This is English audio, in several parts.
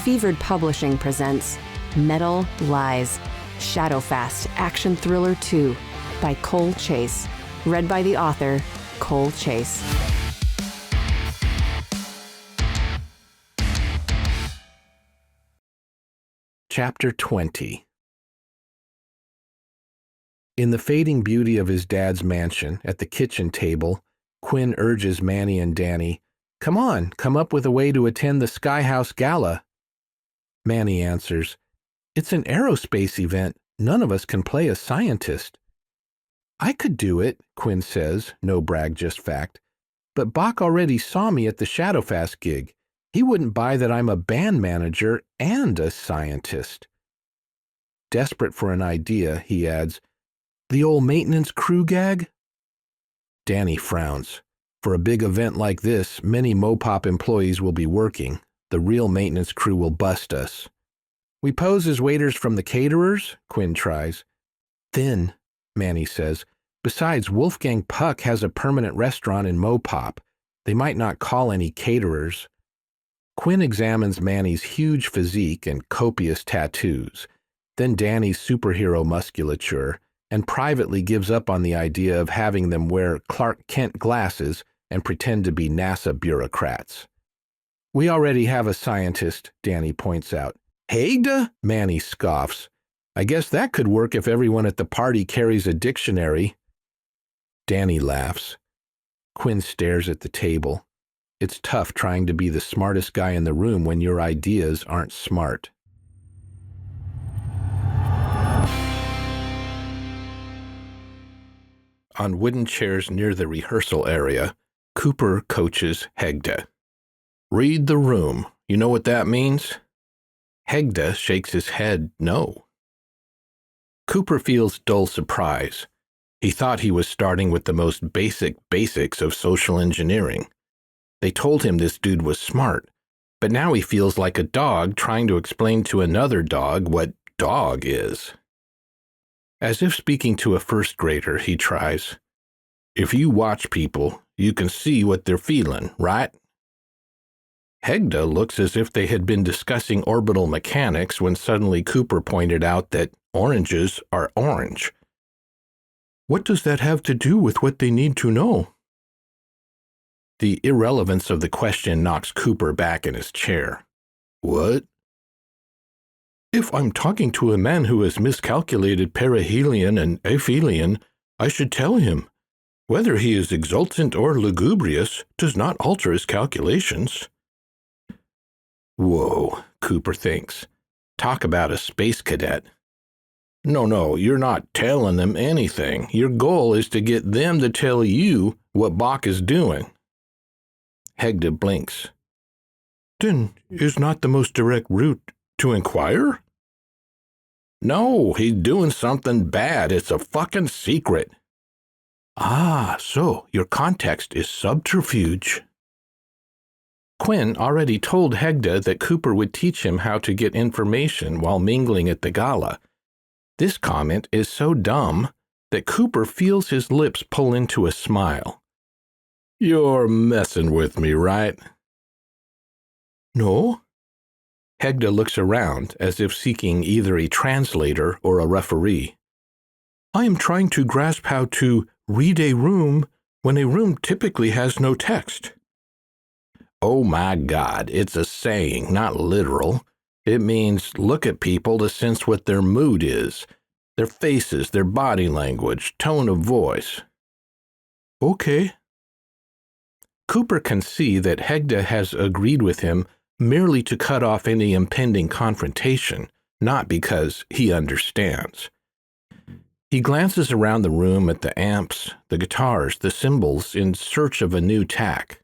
Fevered Publishing presents Metal Lies, Shadowfast Action Thriller 2 by Cole Chase. Read by the author, Cole Chase. Chapter 20. In the fading beauty of his dad's mansion, at the kitchen table, Quinn urges Manny and Danny, "Come on, come up with a way to attend the Skyhaus Gala." Manny answers, "It's an aerospace event. None of us can play a scientist." "I could do it," Quinn says, no brag, just fact. "But Bach already saw me at the Shadowfast gig. He wouldn't buy that I'm a band manager and a scientist." Desperate for an idea, he adds, "The old maintenance crew gag?" Danny frowns. For a big event like this, many MoPOP employees will be working. The real maintenance crew will bust us. "We pose as waiters from the caterers?" Quinn tries. "Thin," Manny says. "Besides, Wolfgang Puck has a permanent restaurant in MoPOP. They might not call any caterers." Quinn examines Manny's huge physique and copious tattoos, then Danny's superhero musculature, and privately gives up on the idea of having them wear Clark Kent glasses and pretend to be NASA bureaucrats. "We already have a scientist," Danny points out. "Hegda?" Manny scoffs. "I guess that could work if everyone at the party carries a dictionary." Danny laughs. Quinn stares at the table. It's tough trying to be the smartest guy in the room when your ideas aren't smart. On wooden chairs near the rehearsal area, Cooper coaches Hegda. "Read the room. You know what that means?" Hegda shakes his head no. Cooper feels dull surprise. He thought he was starting with the most basic basics of social engineering. They told him this dude was smart, but now he feels like a dog trying to explain to another dog what dog is. As if speaking to a first grader, he tries, "If you watch people, you can see what they're feeling, right?" Hegda looks as if they had been discussing orbital mechanics when suddenly Cooper pointed out that oranges are orange. "What does that have to do with what they need to know?" The irrelevance of the question knocks Cooper back in his chair. "What?" "If I'm talking to a man who has miscalculated perihelion and aphelion, I should tell him. Whether he is exultant or lugubrious does not alter his calculations." Whoa, Cooper thinks. Talk about a space cadet. No, you're not telling them anything. Your goal is to get them to tell you what Bach is doing. Hegda blinks. "Then is not the most direct route to inquire?" "No, he's doing something bad. It's a fucking secret." "Ah, so your context is subterfuge." Quinn already told Hegda that Cooper would teach him how to get information while mingling at the gala. This comment is so dumb that Cooper feels his lips pull into a smile. "You're messing with me, right?" "No." Hegda looks around as if seeking either a translator or a referee. "I am trying to grasp how to read a room when a room typically has no text." "Oh my God, it's a saying, not literal. It means look at people to sense what their mood is, their faces, their body language, tone of voice." "Okay." Cooper can see that Hegda has agreed with him merely to cut off any impending confrontation, not because he understands. He glances around the room at the amps, the guitars, the cymbals in search of a new tack.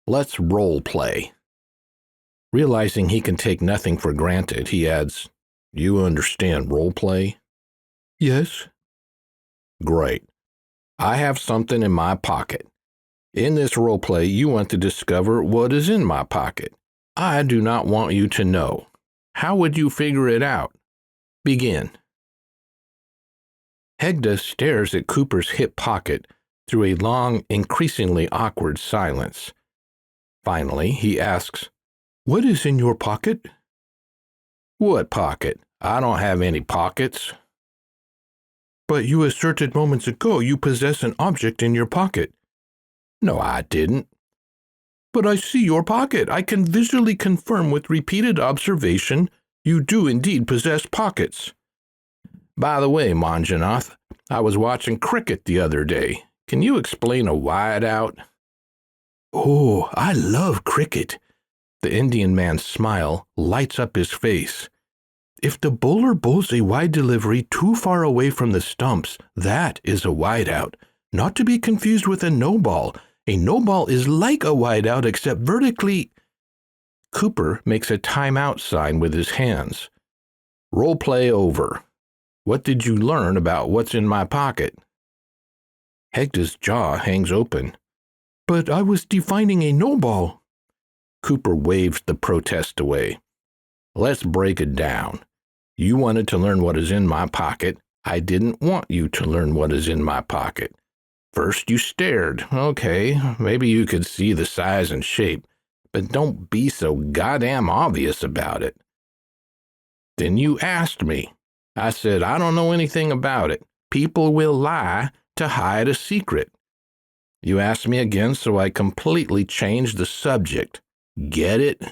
"Let's role play." Realizing he can take nothing for granted, he adds, "You understand role play?" "Yes." "Great. I have something in my pocket. In this role play, you want to discover what is in my pocket. I do not want you to know. How would you figure it out? Begin." Hegda stares at Cooper's hip pocket through a long, increasingly awkward silence. Finally, he asks, What is in your pocket? What pocket? I don't have any pockets. But you asserted moments ago you possess an object in your pocket. No, I didn't. But I see your pocket. I can visually confirm with repeated observation you do indeed possess pockets. By the way, Manjunath, I was watching cricket the other day. Can you explain a wideout? Oh, I love cricket. The Indian man's smile lights up his face. If the bowler bowls a wide delivery too far away from the stumps, that is a wideout, not to be confused with a no ball. A no ball is like a wideout except vertically. Cooper makes a timeout sign with his hands. Role play over. What did you learn about what's in my pocket? Hegda's jaw hangs open. But I was defining a no ball. Cooper waves the protest away. Let's break it down. You wanted to learn what is in my pocket. I didn't want you to learn what is in my pocket. First you stared. Okay, maybe you could see the size and shape, but don't be so goddamn obvious about it. Then you asked me. I said, I don't know anything about it. People will lie to hide a secret. You asked me again, so I completely changed the subject. Get it?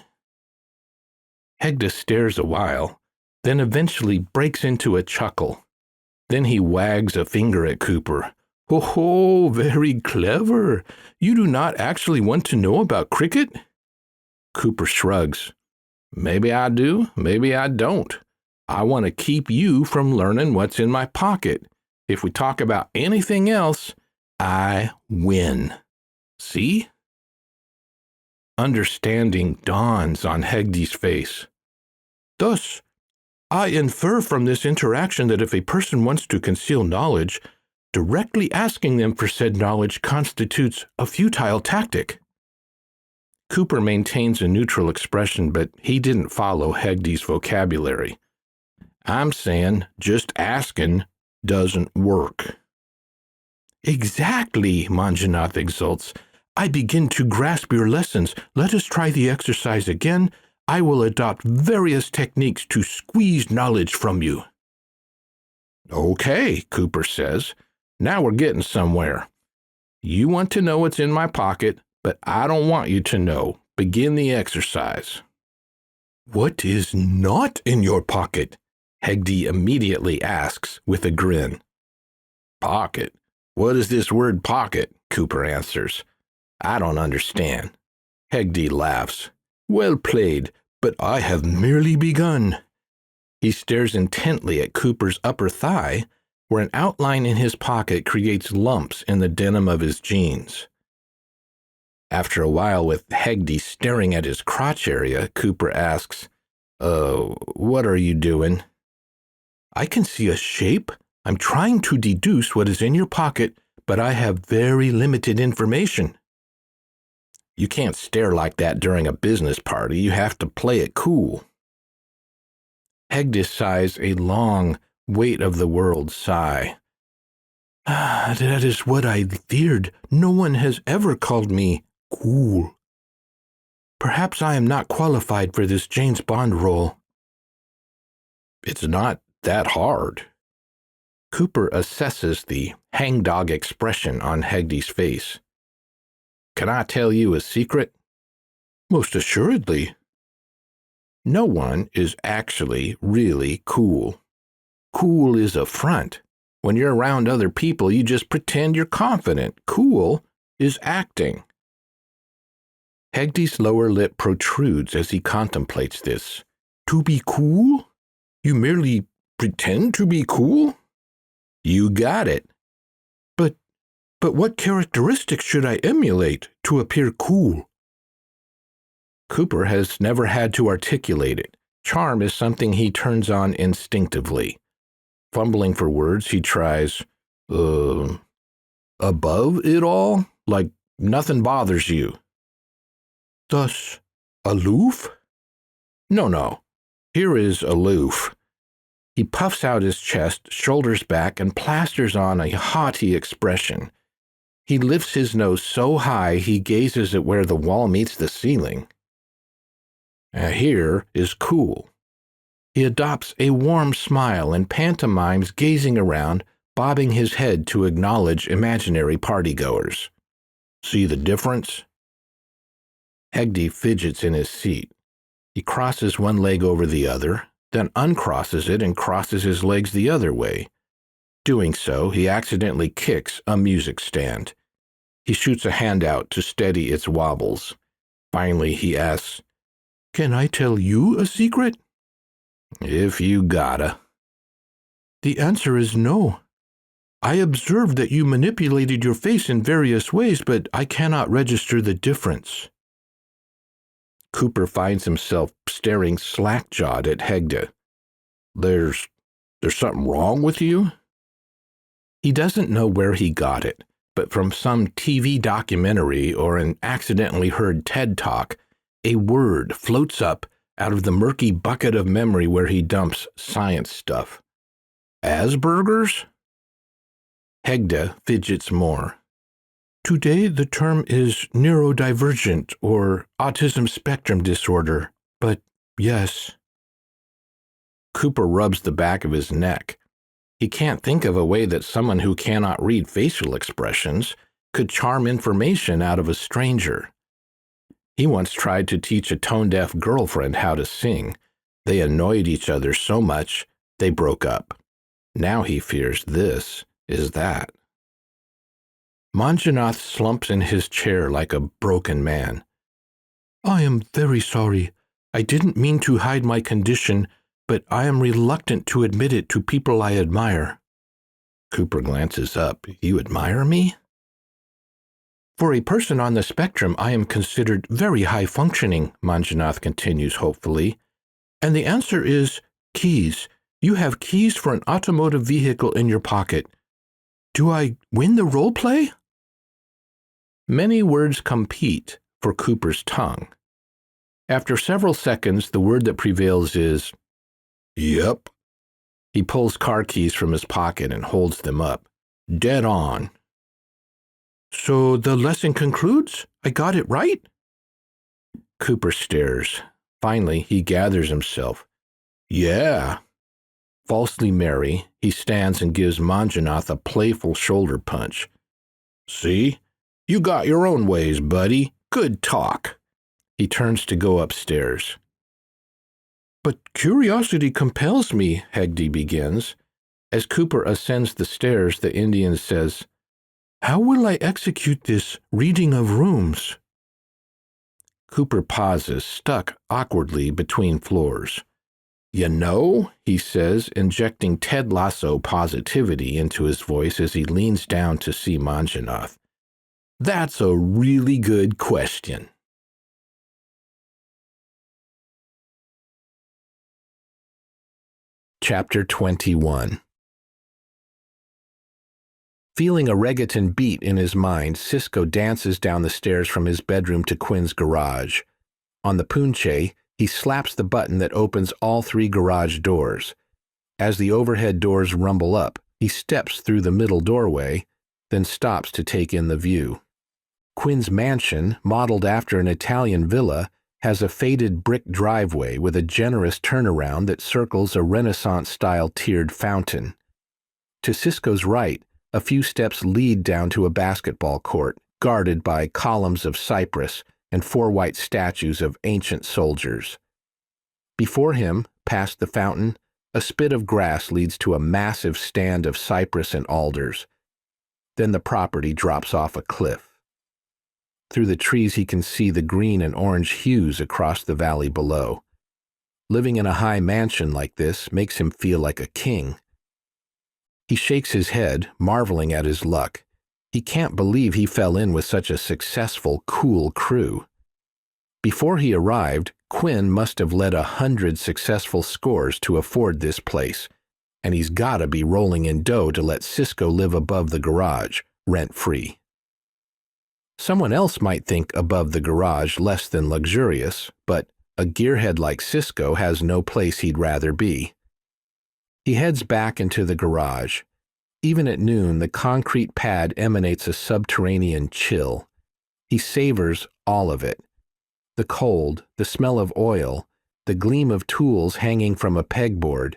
Hegda stares a while, then eventually breaks into a chuckle. Then he wags a finger at Cooper. Oh, very clever. You do not actually want to know about cricket? Cooper shrugs. Maybe I do, maybe I don't. I want to keep you from learning what's in my pocket. If we talk about anything else, I win. See? Understanding dawns on Hegde's face. Thus, I infer from this interaction that if a person wants to conceal knowledge, directly asking them for said knowledge constitutes a futile tactic. Cooper maintains a neutral expression, but he didn't follow Hegde's vocabulary. I'm saying just asking doesn't work. Exactly, Manjunath exults. I begin to grasp your lessons. Let us try the exercise again. I will adopt various techniques to squeeze knowledge from you. Okay, Cooper says. Now we're getting somewhere. You want to know what's in my pocket, but I don't want you to know. Begin the exercise. What is not in your pocket? Hegde immediately asks with a grin. Pocket? What is this word pocket? Cooper answers. I don't understand. Hegde laughs. Well played, but I have merely begun. He stares intently at Cooper's upper thigh, where an outline in his pocket creates lumps in the denim of his jeans. After a while, with Hegde staring at his crotch area, Cooper asks, what are you doing? I can see a shape. I'm trying to deduce what is in your pocket, but I have very limited information. You can't stare like that during a business party. You have to play it cool. Hegde sighs a long, weight of the world sigh. That is what I feared. No one has ever called me cool. Perhaps I am not qualified for this James Bond role. It's not that hard. Cooper assesses the hangdog expression on Hegde's face. Can I tell you a secret? Most assuredly. No one is actually really cool. Cool is a front. When you're around other people, you just pretend you're confident. Cool is acting. Hegde's lower lip protrudes as he contemplates this. To be cool? You merely pretend to be cool? You got it. But what characteristics should I emulate to appear cool? Cooper has never had to articulate it. Charm is something he turns on instinctively. Fumbling for words, he tries, above it all? Like nothing bothers you. Thus, aloof? No. Here is aloof. He puffs out his chest, shoulders back, and plasters on a haughty expression. He lifts his nose so high he gazes at where the wall meets the ceiling. Here is cool. He adopts a warm smile and pantomimes gazing around, bobbing his head to acknowledge imaginary partygoers. See the difference? Hegde fidgets in his seat. He crosses one leg over the other, then uncrosses it and crosses his legs the other way. Doing so, he accidentally kicks a music stand. He shoots a hand out to steady its wobbles. Finally, he asks, "Can I tell you a secret?" "If you gotta." "The answer is no. I observed that you manipulated your face in various ways, but I cannot register the difference." Cooper finds himself staring slack-jawed at Hegde. There's something wrong with you?" He doesn't know where he got it, but from some TV documentary or an accidentally heard TED Talk, a word floats up out of the murky bucket of memory where he dumps science stuff. Asperger's? Hegde fidgets more. Today the term is neurodivergent or autism spectrum disorder, but yes. Cooper rubs the back of his neck. He can't think of a way that someone who cannot read facial expressions could charm information out of a stranger. He once tried to teach a tone-deaf girlfriend how to sing. They annoyed each other so much, they broke up. Now he fears this is that. Manjunath slumps in his chair like a broken man. I am very sorry. I didn't mean to hide my condition, but I am reluctant to admit it to people I admire. Cooper glances up. You admire me? For a person on the spectrum, I am considered very high-functioning, Manjunath continues hopefully. And the answer is keys. You have keys for an automotive vehicle in your pocket. Do I win the role play? Many words compete for Cooper's tongue. After several seconds, the word that prevails is, Yep. He pulls car keys from his pocket and holds them up. Dead on. So the lesson concludes? I got it right? Cooper stares. Finally, he gathers himself. Yeah. Falsely merry, he stands and gives Manjunath a playful shoulder punch. See? You got your own ways, buddy. Good talk. He turns to go upstairs. But curiosity compels me, Hegde begins. As Cooper ascends the stairs, the Indian says, How will I execute this reading of rooms? Cooper pauses, stuck awkwardly between floors. You know, he says, injecting Ted Lasso positivity into his voice as he leans down to see Manjunath. That's a really good question. Chapter 21. Feeling a reggaeton beat in his mind, Cisco dances down the stairs from his bedroom to Quinn's garage. On the punche, he slaps the button that opens all 3 garage doors. As the overhead doors rumble up, he steps through the middle doorway, then stops to take in the view. Quinn's mansion, modeled after an Italian villa, has a faded brick driveway with a generous turnaround that circles a Renaissance-style tiered fountain. To Cisco's right, a few steps lead down to a basketball court, guarded by columns of cypress and 4 white statues of ancient soldiers. Before him, past the fountain, a spit of grass leads to a massive stand of cypress and alders. Then the property drops off a cliff. Through the trees he can see the green and orange hues across the valley below. Living in a high mansion like this makes him feel like a king. He shakes his head, marveling at his luck. He can't believe he fell in with such a successful, cool crew. Before he arrived, Quinn must have led 100 successful scores to afford this place, and he's gotta be rolling in dough to let Cisco live above the garage, rent-free. Someone else might think above the garage less than luxurious, but a gearhead like Cisco has no place he'd rather be. He heads back into the garage. Even at noon, the concrete pad emanates a subterranean chill. He savors all of it. The cold, the smell of oil, the gleam of tools hanging from a pegboard,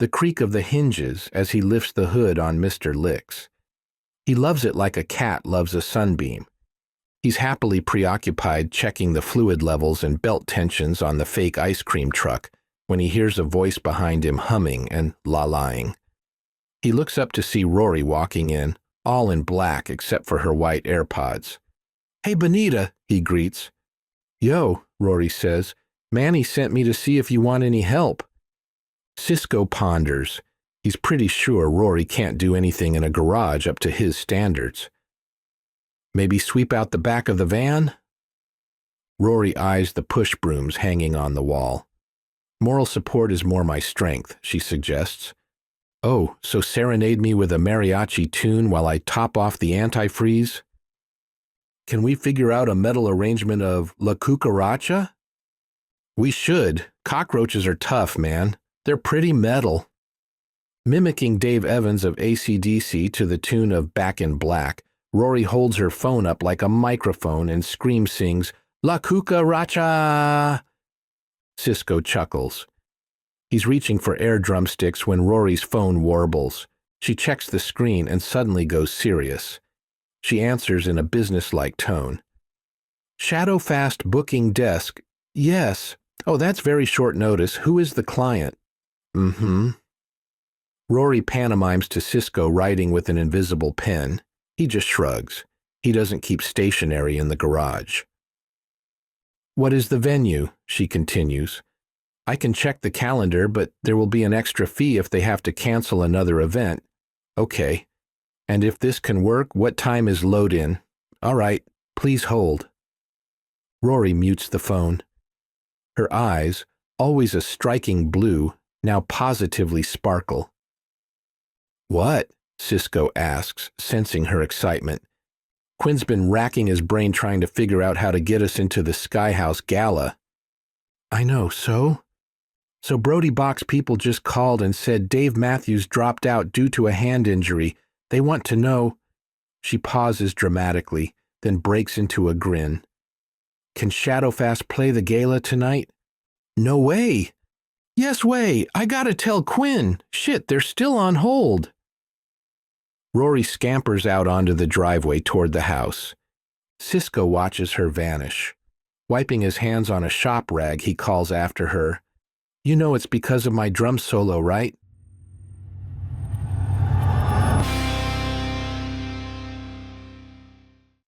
the creak of the hinges as he lifts the hood on Mr. Licks. He loves it like a cat loves a sunbeam. He's happily preoccupied checking the fluid levels and belt tensions on the fake ice cream truck when he hears a voice behind him humming and la-laing. He looks up to see Rory walking in, all in black except for her white AirPods. "Hey, Benita," he greets. "Yo," Rory says, "Manny sent me to see if you want any help." Cisco ponders. He's pretty sure Rory can't do anything in a garage up to his standards. "Maybe sweep out the back of the van?" Rory eyes the push brooms hanging on the wall. "Moral support is more my strength," she suggests. "Oh, so serenade me with a mariachi tune while I top off the antifreeze? Can we figure out a metal arrangement of La Cucaracha?" "We should. Cockroaches are tough, man. They're pretty metal." Mimicking Dave Evans of AC/DC to the tune of Back in Black, Rory holds her phone up like a microphone and sings La Cucaracha. Cisco chuckles. He's reaching for air drumsticks when Rory's phone warbles. She checks the screen and suddenly goes serious. She answers in a businesslike tone. "Shadowfast booking desk. Yes. Oh, that's very short notice. Who is the client?" "Mm-hmm." Rory pantomimes to Cisco writing with an invisible pen. He just shrugs. He doesn't keep stationery in the garage. "What is the venue?" she continues. "I can check the calendar, but there will be an extra fee if they have to cancel another event." "Okay. And if this can work, what time is load-in?" "All right. Please hold." Rory mutes the phone. Her eyes, always a striking blue, now positively sparkle. "What?" Cisco asks, sensing her excitement. "Quinn's been racking his brain trying to figure out how to get us into the Skyhaus Gala." "I know, so?" "So Brody Box people just called and said Dave Matthews dropped out due to a hand injury. They want to know—" She pauses dramatically, then breaks into a grin. "Can Shadowfast play the gala tonight?" "No way!" "Yes way! I gotta tell Quinn! Shit, they're still on hold!" Rory scampers out onto the driveway toward the house. Cisco watches her vanish. Wiping his hands on a shop rag, he calls after her, "You know it's because of my drum solo, right?"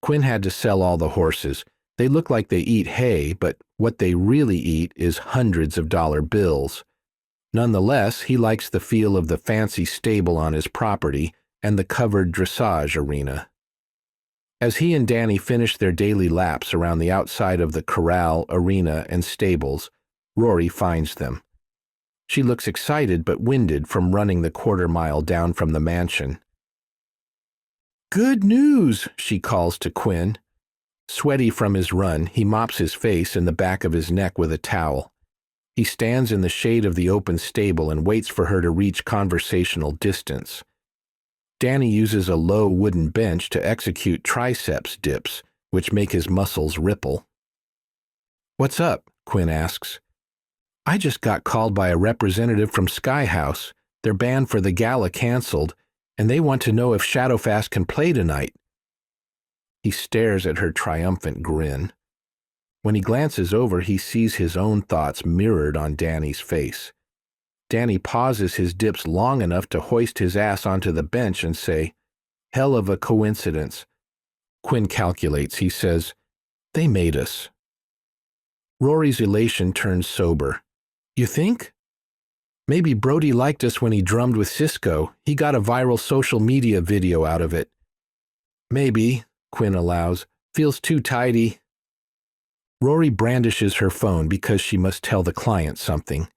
Quinn had to sell all the horses. They look like they eat hay, but what they really eat is hundreds of dollar bills. Nonetheless, he likes the feel of the fancy stable on his property and the covered dressage arena. As he and Danny finish their daily laps around the outside of the corral, arena, and stables, Rory finds them. She looks excited but winded from running the quarter-mile down from the mansion. "Good news," she calls to Quinn. Sweaty from his run, he mops his face and the back of his neck with a towel. He stands in the shade of the open stable and waits for her to reach conversational distance. Danny uses a low wooden bench to execute triceps dips, which make his muscles ripple. "What's up?" Quinn asks. "I just got called by a representative from Skyhaus. Their band for the gala canceled, and they want to know if Shadowfast can play tonight." He stares at her triumphant grin. When he glances over, he sees his own thoughts mirrored on Danny's face. Danny pauses his dips long enough to hoist his ass onto the bench and say, "Hell of a coincidence." Quinn calculates. He says, "They made us." Rory's elation turns sober. "You think?" "Maybe Brody liked us when he drummed with Cisco. He got a viral social media video out of it." "Maybe," Quinn allows. "Feels too tidy." Rory brandishes her phone because she must tell the client something.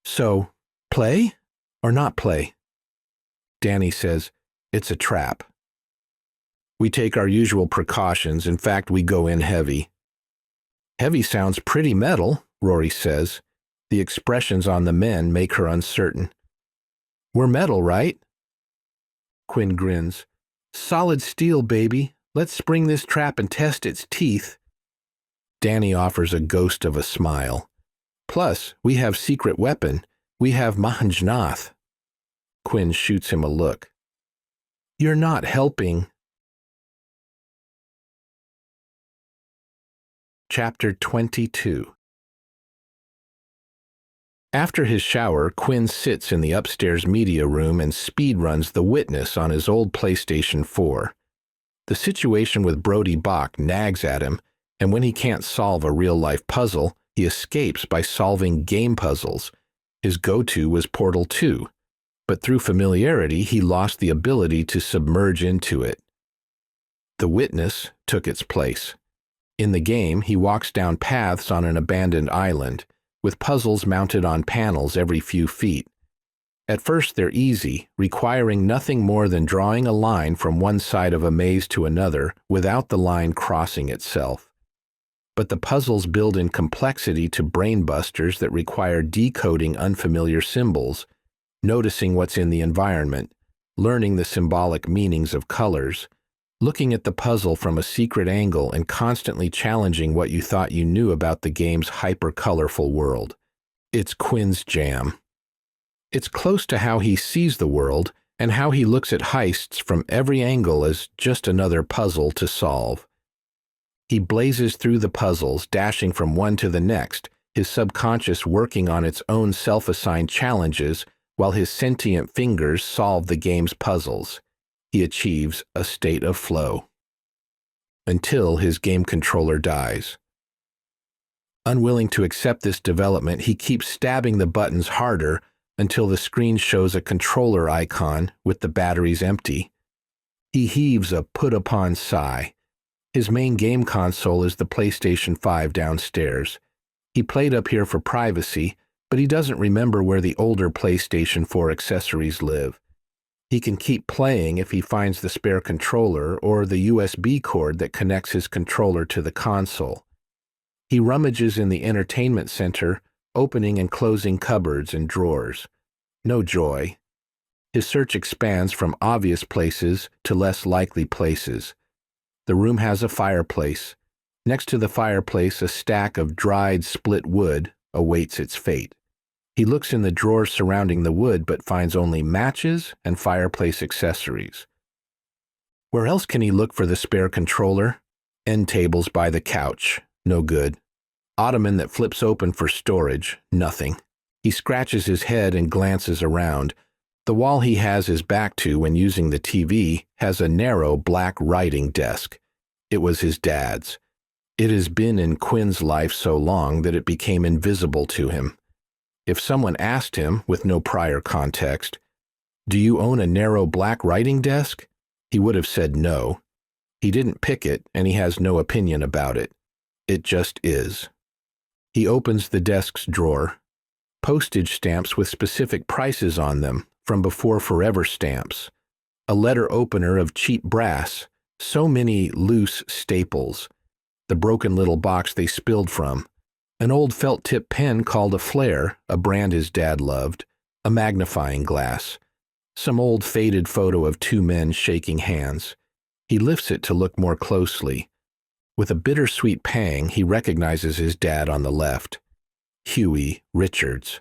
"So, play or not play?" Danny says, "It's a trap. We take our usual precautions. In fact, we go in heavy." "Heavy sounds pretty metal," Rory says. The expressions on the men make her uncertain. "We're metal, right?" Quinn grins. "Solid steel, baby. Let's spring this trap and test its teeth." Danny offers a ghost of a smile. Plus, we have secret weapon. We have Manjunath. Quinn shoots him a look. You're not helping. Chapter 22. After his shower, Quinn sits in the upstairs media room and speedruns The Witness on his old PlayStation 4. The situation with Brody Bach nags at him, and when he can't solve a real-life puzzle, he escapes by solving game puzzles. His go-to was Portal 2, but through familiarity, he lost the ability to submerge into it. The Witness took its place. In the game, he walks down paths on an abandoned island, with puzzles mounted on panels every few feet. At first they're easy, requiring nothing more than drawing a line from one side of a maze to another without the line crossing itself. But the puzzles build in complexity to brain busters that require decoding unfamiliar symbols, noticing what's in the environment, learning the symbolic meanings of colors, looking at the puzzle from a secret angle and constantly challenging what you thought you knew about the game's hyper-colorful world. It's Quinn's jam. It's close to how he sees the world and how he looks at heists from every angle as just another puzzle to solve. He blazes through the puzzles, dashing from one to the next, his subconscious working on its own self-assigned challenges while his sentient fingers solve the game's puzzles. He achieves a state of flow. Until his game controller dies. Unwilling to accept this development, he keeps stabbing the buttons harder until the screen shows a controller icon with the batteries empty. He heaves a put-upon sigh. His main game console is the PlayStation 5 downstairs. He played up here for privacy, but he doesn't remember where the older PlayStation 4 accessories live. He can keep playing if he finds the spare controller or the USB cord that connects his controller to the console. He rummages in the entertainment center, opening and closing cupboards and drawers. No joy. His search expands from obvious places to less likely places. The room has a fireplace. Next to the fireplace, a stack of dried split wood awaits its fate. He looks in the drawers surrounding the wood but finds only matches and fireplace accessories. Where else can he look for the spare controller? End tables by the couch. No good. Ottoman that flips open for storage. Nothing. He scratches his head and glances around. The wall he has his back to when using the TV has a narrow black writing desk. It was his dad's. It has been in Quinn's life so long that it became invisible to him. If someone asked him, with no prior context, "Do you own a narrow black writing desk?" he would have said no. He didn't pick it, and he has no opinion about it. It just is. He opens the desk's drawer. Postage stamps with specific prices on them, from before forever stamps. A letter opener of cheap brass. So many loose staples. The broken little box they spilled from. An old felt-tip pen called a flare, a brand his dad loved, a magnifying glass, some old faded photo of two men shaking hands. He lifts it to look more closely. With a bittersweet pang, he recognizes his dad on the left. Huey Richards.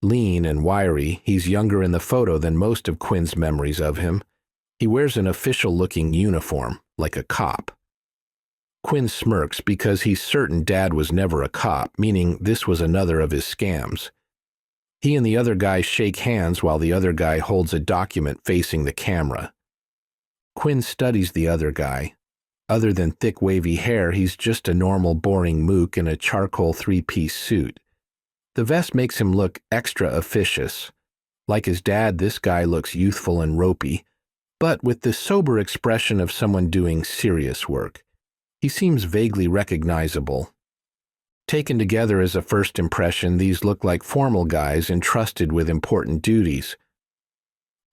Lean and wiry, he's younger in the photo than most of Quinn's memories of him. He wears an official-looking uniform, like a cop. Quinn smirks because he's certain Dad was never a cop, meaning this was another of his scams. He and the other guy shake hands while the other guy holds a document facing the camera. Quinn studies the other guy. Other than thick wavy hair, he's just a normal boring mook in a charcoal three-piece suit. The vest makes him look extra officious. Like his dad, this guy looks youthful and ropey, but with the sober expression of someone doing serious work. He seems vaguely recognizable. Taken together as a first impression, these look like formal guys entrusted with important duties.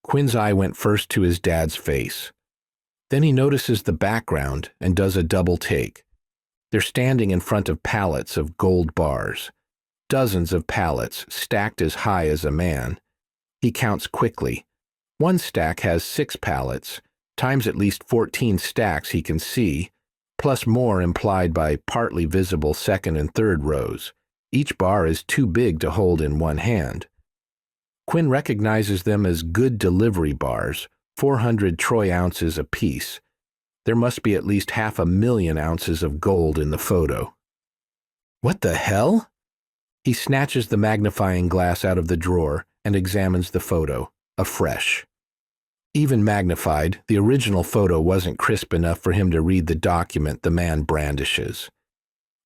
Quinn's eye went first to his dad's face. Then he notices the background and does a double take. They're standing in front of pallets of gold bars. Dozens of pallets stacked as high as a man. He counts quickly. One stack has 6 pallets, times at least 14 stacks he can see, plus more implied by partly visible second and third rows. Each bar is too big to hold in one hand. Quinn recognizes them as good delivery bars, 400 troy ounces apiece. There must be at least 500,000 ounces of gold in the photo. What the hell? He snatches the magnifying glass out of the drawer and examines the photo, afresh. Even magnified, the original photo wasn't crisp enough for him to read the document the man brandishes.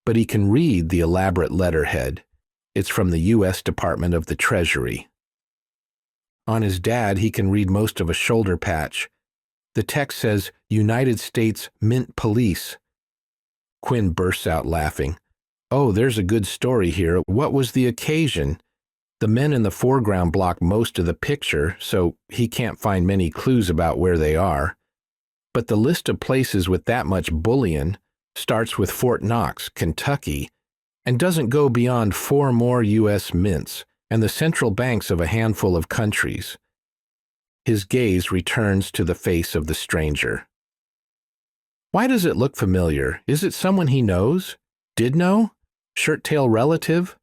But he can read the elaborate letterhead. It's from the U.S. Department of the Treasury. On his dad, he can read most of a shoulder patch. The text says, United States Mint Police. Quinn bursts out laughing. Oh, there's a good story here. What was the occasion? The men in the foreground block most of the picture, so he can't find many clues about where they are. But the list of places with that much bullion starts with Fort Knox, Kentucky, and doesn't go beyond 4 more U.S. mints and the central banks of a handful of countries. His gaze returns to the face of the stranger. Why does it look familiar? Is it someone he knows? Did know? Shirt-tail relative?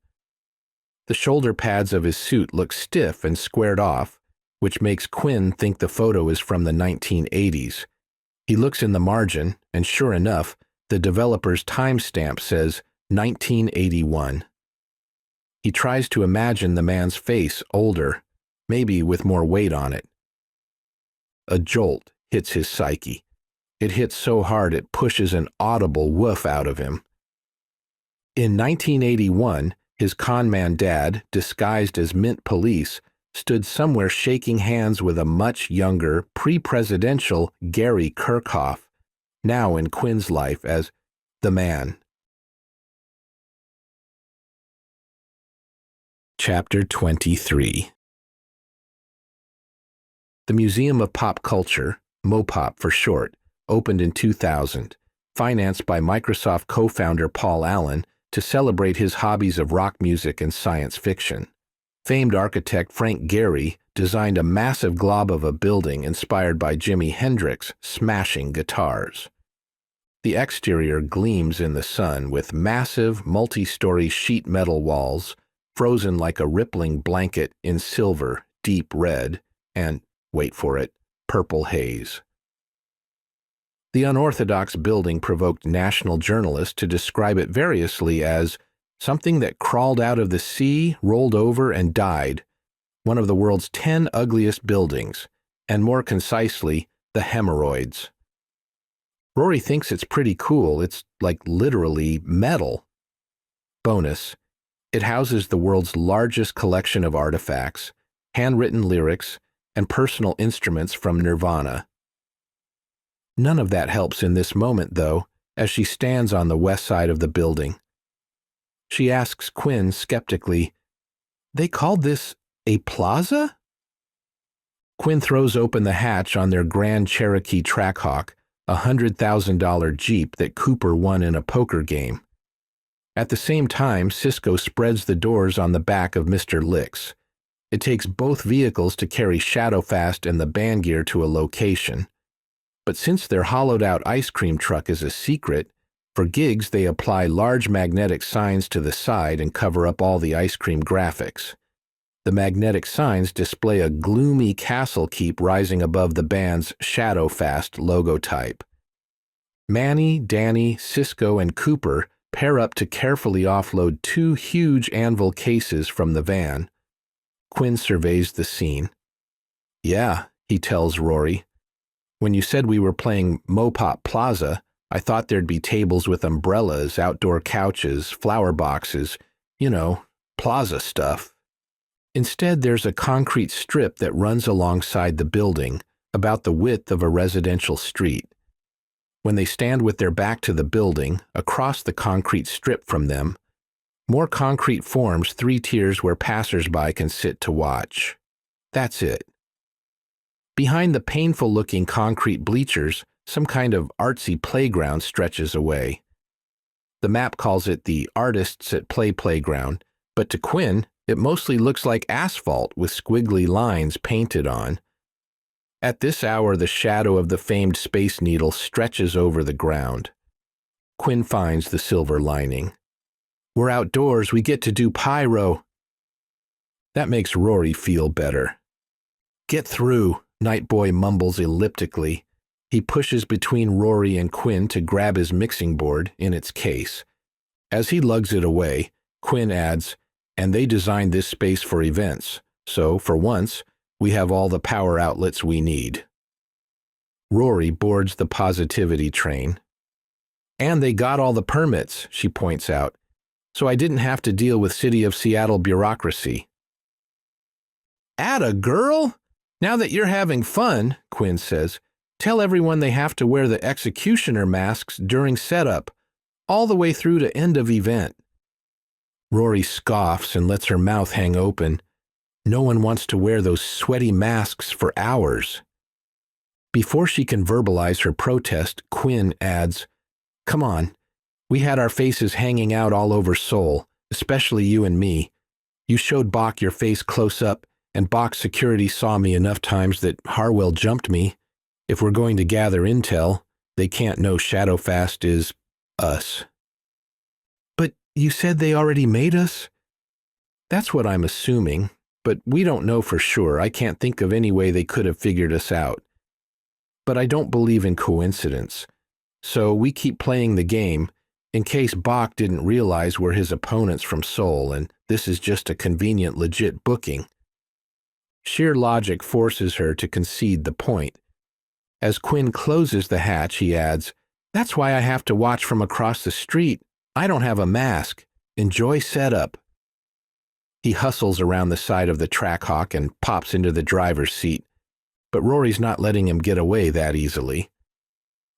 The shoulder pads of his suit look stiff and squared off, which makes Quinn think the photo is from the 1980s. He looks in the margin, and sure enough, the developer's timestamp says 1981. He tries to imagine the man's face older, maybe with more weight on it. A jolt hits his psyche. It hits so hard it pushes an audible woof out of him. In 1981, his conman dad, disguised as Mint Police, stood somewhere shaking hands with a much younger, pre-presidential Gary Kirchhoff, now in Quinn's life as the man. Chapter 23. The Museum of Pop Culture, MoPOP for short, opened in 2000, financed by Microsoft co-founder Paul Allen to celebrate his hobbies of rock music and science fiction. Famed architect Frank Gehry designed a massive glob of a building inspired by Jimi Hendrix smashing guitars. The exterior gleams in the sun with massive, multi-story sheet metal walls, frozen like a rippling blanket in silver, deep red, and, wait for it, purple haze. The unorthodox building provoked national journalists to describe it variously as something that crawled out of the sea, rolled over, and died, one of the world's 10 ugliest buildings, and more concisely, the hemorrhoids. Rory thinks it's pretty cool. It's like literally metal. Bonus, it houses the world's largest collection of artifacts, handwritten lyrics, and personal instruments from Nirvana. None of that helps in this moment, though, as she stands on the west side of the building. She asks Quinn skeptically, "They called this a plaza?" Quinn throws open the hatch on their Grand Cherokee Trackhawk, a $100,000 Jeep that Cooper won in a poker game. At the same time, Cisco spreads the doors on the back of Mr. Licks. It takes both vehicles to carry Shadowfast and the band gear to a location. But since their hollowed-out ice cream truck is a secret, for gigs they apply large magnetic signs to the side and cover up all the ice cream graphics. The magnetic signs display a gloomy castle keep rising above the band's Shadowfast logotype. Manny, Danny, Cisco, and Cooper pair up to carefully offload 2 huge anvil cases from the van. Quinn surveys the scene. "Yeah," he tells Rory. "When you said we were playing MoPOP Plaza, I thought there'd be tables with umbrellas, outdoor couches, flower boxes, plaza stuff. Instead, there's a concrete strip that runs alongside the building, about the width of a residential street. When they stand with their back to the building, across the concrete strip from them, more concrete forms 3 tiers where passersby can sit to watch. That's it. Behind the painful-looking concrete bleachers, some kind of artsy playground stretches away. The map calls it the Artists at Play Playground, but to Quinn, it mostly looks like asphalt with squiggly lines painted on. At this hour, the shadow of the famed Space Needle stretches over the ground. Quinn finds the silver lining. We're outdoors, we get to do pyro. That makes Rory feel better. Get through, Nightboy mumbles elliptically. He pushes between Rory and Quinn to grab his mixing board in its case. As he lugs it away, Quinn adds, and they designed this space for events, so, for once, we have all the power outlets we need. Rory boards the positivity train. And they got all the permits, she points out, so I didn't have to deal with City of Seattle bureaucracy. Atta girl! Now that you're having fun, Quinn says, tell everyone they have to wear the executioner masks during setup, all the way through to end of event. Rory scoffs and lets her mouth hang open. No one wants to wear those sweaty masks for hours. Before she can verbalize her protest, Quinn adds, Come on, we had our faces hanging out all over Seoul, especially you and me. You showed Bach your face close up, and Bach's security saw me enough times that Harwell jumped me. If we're going to gather intel, they can't know Shadowfast is us. But you said they already made us? That's what I'm assuming, but we don't know for sure. I can't think of any way they could have figured us out. But I don't believe in coincidence. So we keep playing the game in case Bach didn't realize we're his opponents from Seoul and this is just a convenient legit booking. Sheer logic forces her to concede the point. As Quinn closes the hatch, he adds, That's why I have to watch from across the street. I don't have a mask. Enjoy setup. He hustles around the side of the Trackhawk and pops into the driver's seat, but Rory's not letting him get away that easily.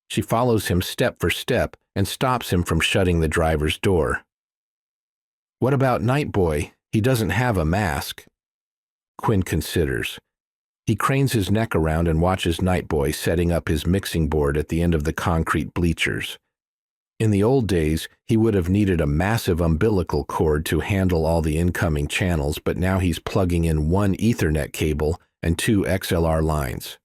She follows him step for step and stops him from shutting the driver's door. What about Nightboy? He doesn't have a mask. Quinn considers. He cranes his neck around and watches Nightboy setting up his mixing board at the end of the concrete bleachers. In the old days, he would have needed a massive umbilical cord to handle all the incoming channels, but now he's plugging in one Ethernet cable and 2 XLR lines.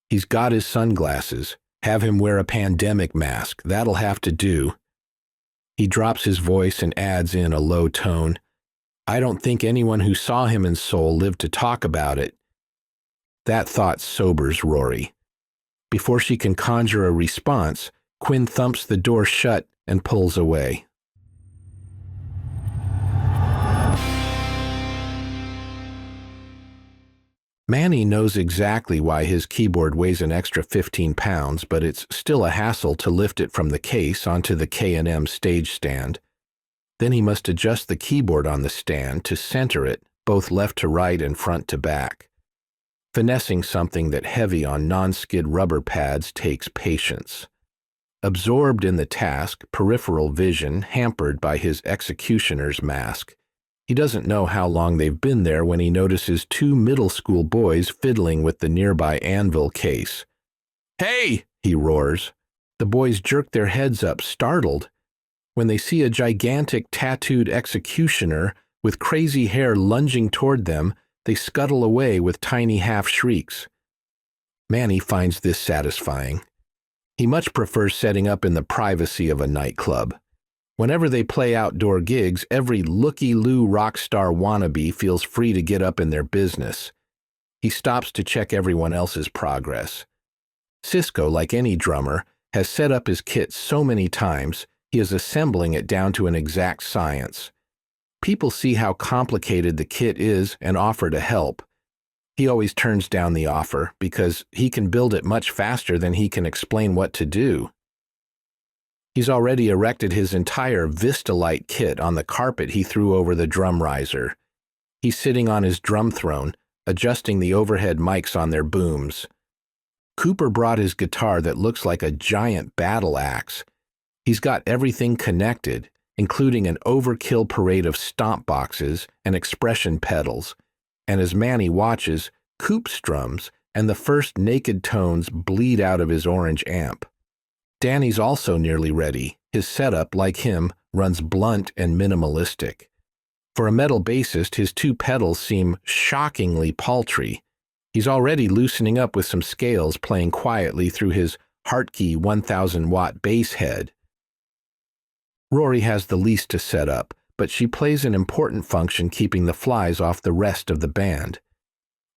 He's got his sunglasses. Have him wear a pandemic mask. That'll have to do. He drops his voice and adds in a low tone, I don't think anyone who saw him in Seoul lived to talk about it. That thought sobers Rory. Before she can conjure a response, Quinn thumps the door shut and pulls away. Manny knows exactly why his keyboard weighs an extra 15 pounds, but it's still a hassle to lift it from the case onto the K&M stage stand. Then he must adjust the keyboard on the stand to center it, both left to right and front to back. Finessing something that heavy on non-skid rubber pads takes patience. Absorbed in the task, peripheral vision hampered by his executioner's mask, he doesn't know how long they've been there when he notices 2 middle school boys fiddling with the nearby anvil case. Hey! He roars. The boys jerk their heads up, startled. When they see a gigantic tattooed executioner with crazy hair lunging toward them, they scuttle away with tiny half-shrieks. Manny finds this satisfying. He much prefers setting up in the privacy of a nightclub. Whenever they play outdoor gigs, every looky-loo rock star wannabe feels free to get up in their business. He stops to check everyone else's progress. Cisco, like any drummer, has set up his kit so many times, he is assembling it down to an exact science. People see how complicated the kit is and offer to help. He always turns down the offer because he can build it much faster than he can explain what to do. He's already erected his entire Vistalite kit on the carpet he threw over the drum riser. He's sitting on his drum throne, adjusting the overhead mics on their booms. Cooper brought his guitar that looks like a giant battle axe. He's got everything connected, including an overkill parade of stomp boxes and expression pedals, and as Manny watches, Coop strums and the first naked tones bleed out of his orange amp. Danny's also nearly ready. His setup, like him, runs blunt and minimalistic. For a metal bassist, his 2 pedals seem shockingly paltry. He's already loosening up with some scales playing quietly through his Hartke 1000-watt bass head. Rory has the least to set up, but she plays an important function keeping the flies off the rest of the band.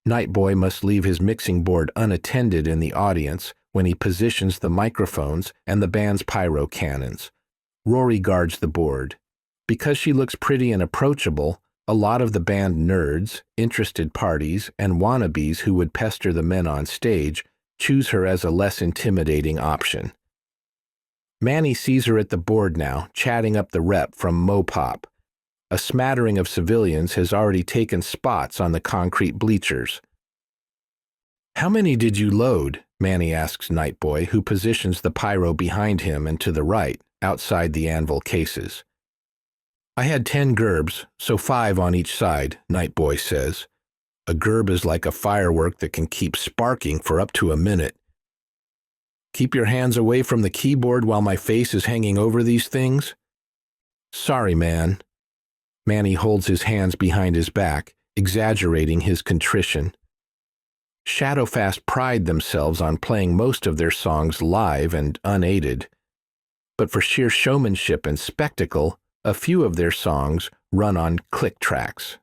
Nightboy must leave his mixing board unattended in the audience when he positions the microphones and the band's pyro cannons. Rory guards the board. Because she looks pretty and approachable, a lot of the band nerds, interested parties, and wannabes who would pester the men on stage choose her as a less intimidating option. Manny sees her at the board now, chatting up the rep from MoPOP. A smattering of civilians has already taken spots on the concrete bleachers. "How many did you load?" Manny asks Nightboy, who positions the pyro behind him and to the right, outside the anvil cases. "I had 10 gerbs, so 5 on each side," Nightboy says. "A gerb is like a firework that can keep sparking for up to a minute. Keep your hands away from the keyboard while my face is hanging over these things?" "Sorry, man." Manny holds his hands behind his back, exaggerating his contrition. Shadowfast pride themselves on playing most of their songs live and unaided. But for sheer showmanship and spectacle, a few of their songs run on click tracks.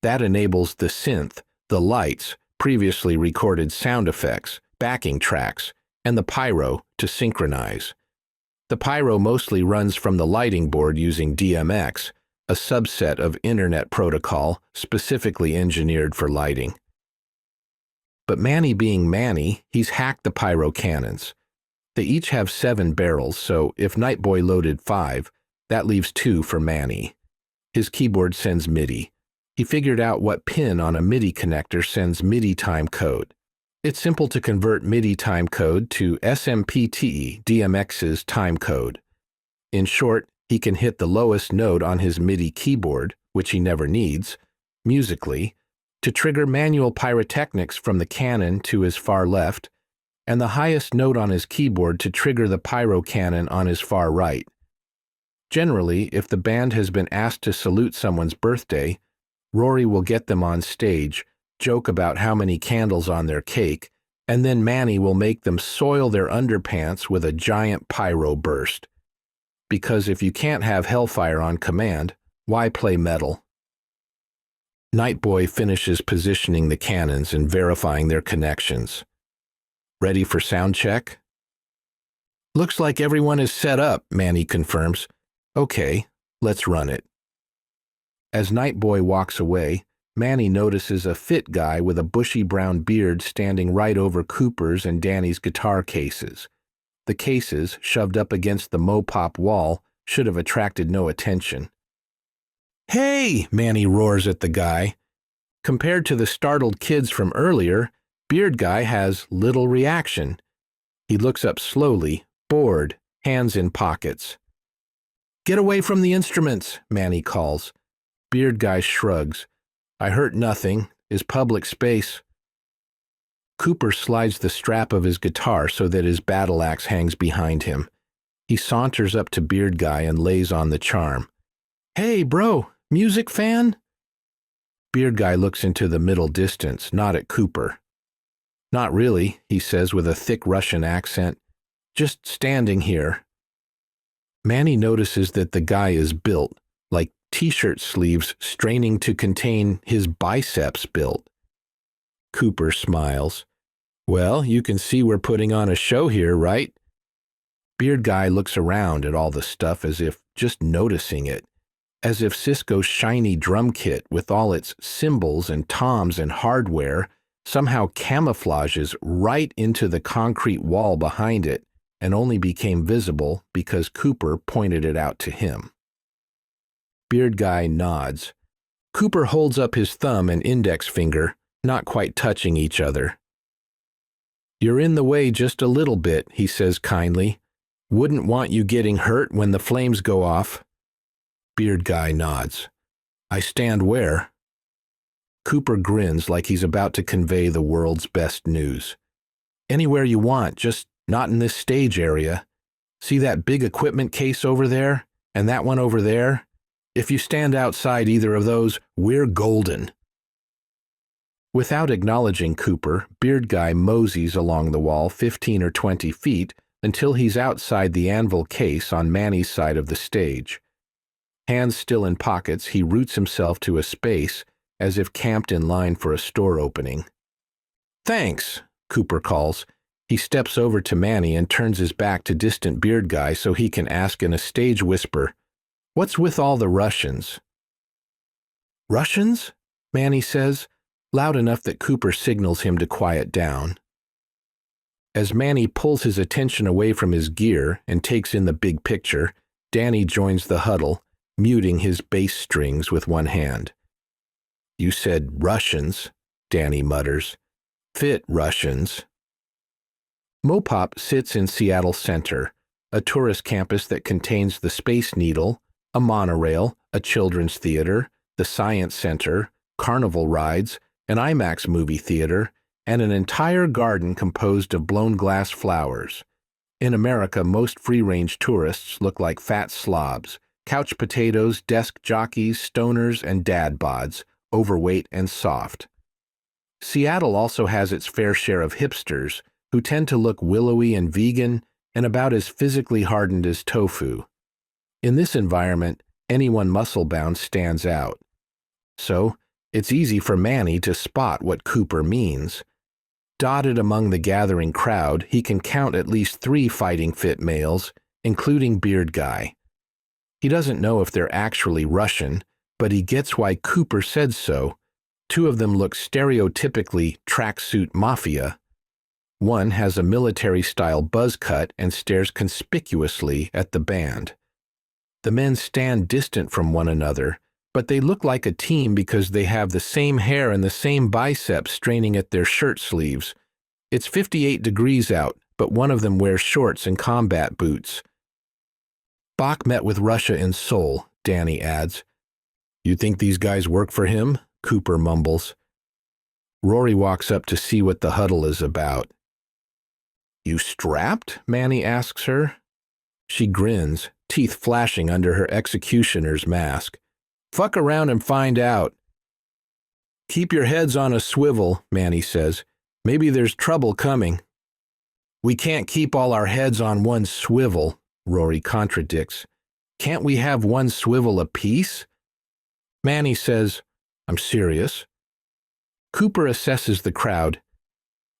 That enables the synth, the lights, previously recorded sound effects, backing tracks, and the pyro to synchronize. The pyro mostly runs from the lighting board using DMX, a subset of Internet protocol specifically engineered for lighting. But Manny being Manny, he's hacked the pyro cannons. They each have 7 barrels, so if Nightboy loaded 5, that leaves 2 for Manny. His keyboard sends MIDI. He figured out what pin on a MIDI connector sends MIDI time code. It's simple to convert MIDI time code to SMPTE, DMX's time code. In short, he can hit the lowest note on his MIDI keyboard, which he never needs, musically, to trigger manual pyrotechnics from the cannon to his far left, and the highest note on his keyboard to trigger the pyro cannon on his far right. Generally, if the band has been asked to salute someone's birthday, Rory will get them on stage, joke about how many candles on their cake, and then Manny will make them soil their underpants with a giant pyro burst. Because if you can't have hellfire on command, why play metal? Nightboy finishes positioning the cannons and verifying their connections. "Ready for sound check?" "Looks like everyone is set up," Manny confirms. "Okay, let's run it." As Nightboy walks away, Manny notices a fit guy with a bushy brown beard standing right over Cooper's and Danny's guitar cases. The cases, shoved up against the MoPOP wall, should have attracted no attention. "Hey!" Manny roars at the guy. Compared to the startled kids from earlier, Beard Guy has little reaction. He looks up slowly, bored, hands in pockets. "Get away from the instruments," Manny calls. Beard Guy shrugs. "I hurt nothing. Is public space." Cooper slides the strap of his guitar so that his battle axe hangs behind him. He saunters up to Beard Guy and lays on the charm. "Hey, bro, music fan?" Beard Guy looks into the middle distance, not at Cooper. "Not really," he says with a thick Russian accent. "Just standing here." Manny notices that the guy is built, like t-shirt sleeves straining to contain his biceps built. Cooper smiles. "Well, you can see we're putting on a show here, right?" Beard Guy looks around at all the stuff as if just noticing it, as if Cisco's shiny drum kit with all its cymbals and toms and hardware somehow camouflages right into the concrete wall behind it and only became visible because Cooper pointed it out to him. Beard Guy nods. Cooper holds up his thumb and index finger, not quite touching each other. "You're in the way just a little bit," he says kindly. "Wouldn't want you getting hurt when the flames go off." Beard Guy nods. "I stand where?" Cooper grins like he's about to convey the world's best news. "Anywhere you want, just not in this stage area. See that big equipment case over there? And that one over there? If you stand outside either of those, we're golden." Without acknowledging Cooper, Beard Guy moseys along the wall 15 or 20 feet until he's outside the anvil case on Manny's side of the stage. Hands still in pockets, he roots himself to a space as if camped in line for a store opening. "Thanks," Cooper calls. He steps over to Manny and turns his back to distant beard guy so he can ask in a stage whisper, "What's with all the Russians?" "Russians?" Manny says, loud enough that Cooper signals him to quiet down. As Manny pulls his attention away from his gear and takes in the big picture, Danny joins the huddle, muting his bass strings with one hand. "You said Russians," Danny mutters. "Fit Russians." MoPOP sits in Seattle Center, a tourist campus that contains the Space Needle, a monorail, a children's theater, the Science Center, carnival rides, an IMAX movie theater, and an entire garden composed of blown glass flowers. In America, most free-range tourists look like fat slobs, couch potatoes, desk jockeys, stoners, and dad bods, overweight and soft. Seattle also has its fair share of hipsters, who tend to look willowy and vegan and about as physically hardened as tofu. In this environment, anyone muscle-bound stands out. So, it's easy for Manny to spot what Cooper means. Dotted among the gathering crowd, he can count at least 3 fighting-fit males, including Beard Guy. He doesn't know if they're actually Russian, but he gets why Cooper said so. 2 of them look stereotypically tracksuit mafia. One has a military-style buzz cut and stares conspicuously at the band. The men stand distant from one another, but they look like a team because they have the same hair and the same biceps straining at their shirt sleeves. It's 58 degrees out, but one of them wears shorts and combat boots. "Bach met with Russia in Seoul," Danny adds. "You think these guys work for him?" Cooper mumbles. Rory walks up to see what the huddle is about. "You strapped?" Manny asks her. She grins, teeth flashing under her executioner's mask. "Fuck around and find out." "Keep your heads on a swivel," Manny says. "Maybe there's trouble coming." "We can't keep all our heads on one swivel," Rory contradicts. "Can't we have one swivel apiece?" Manny says, "I'm serious." Cooper assesses the crowd.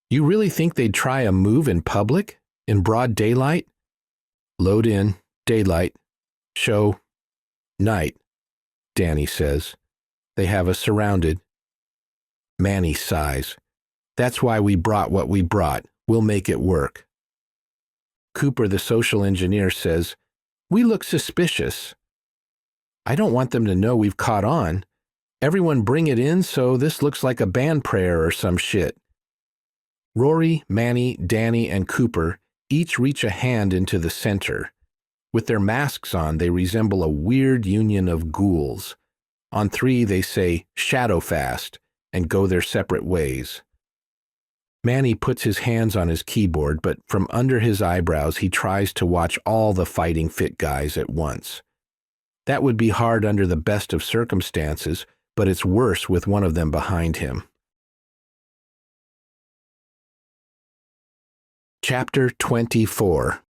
"You really think they'd try a move in public? In broad daylight?" "Load in, daylight. Show, night," Danny says. "They have us surrounded." Manny sighs. "That's why we brought what we brought. We'll make it work." Cooper, the social engineer, says, "We look suspicious." "I don't want them to know we've caught on. Everyone bring it in so this looks like a band prayer or some shit." Rory, Manny, Danny, and Cooper each reach a hand into the center. With their masks on, they resemble a weird union of ghouls. On 3, they say, "Shadowfast," and go their separate ways. Manny puts his hands on his keyboard, but from under his eyebrows he tries to watch all the fighting fit guys at once. That would be hard under the best of circumstances, but it's worse with one of them behind him. Chapter 24.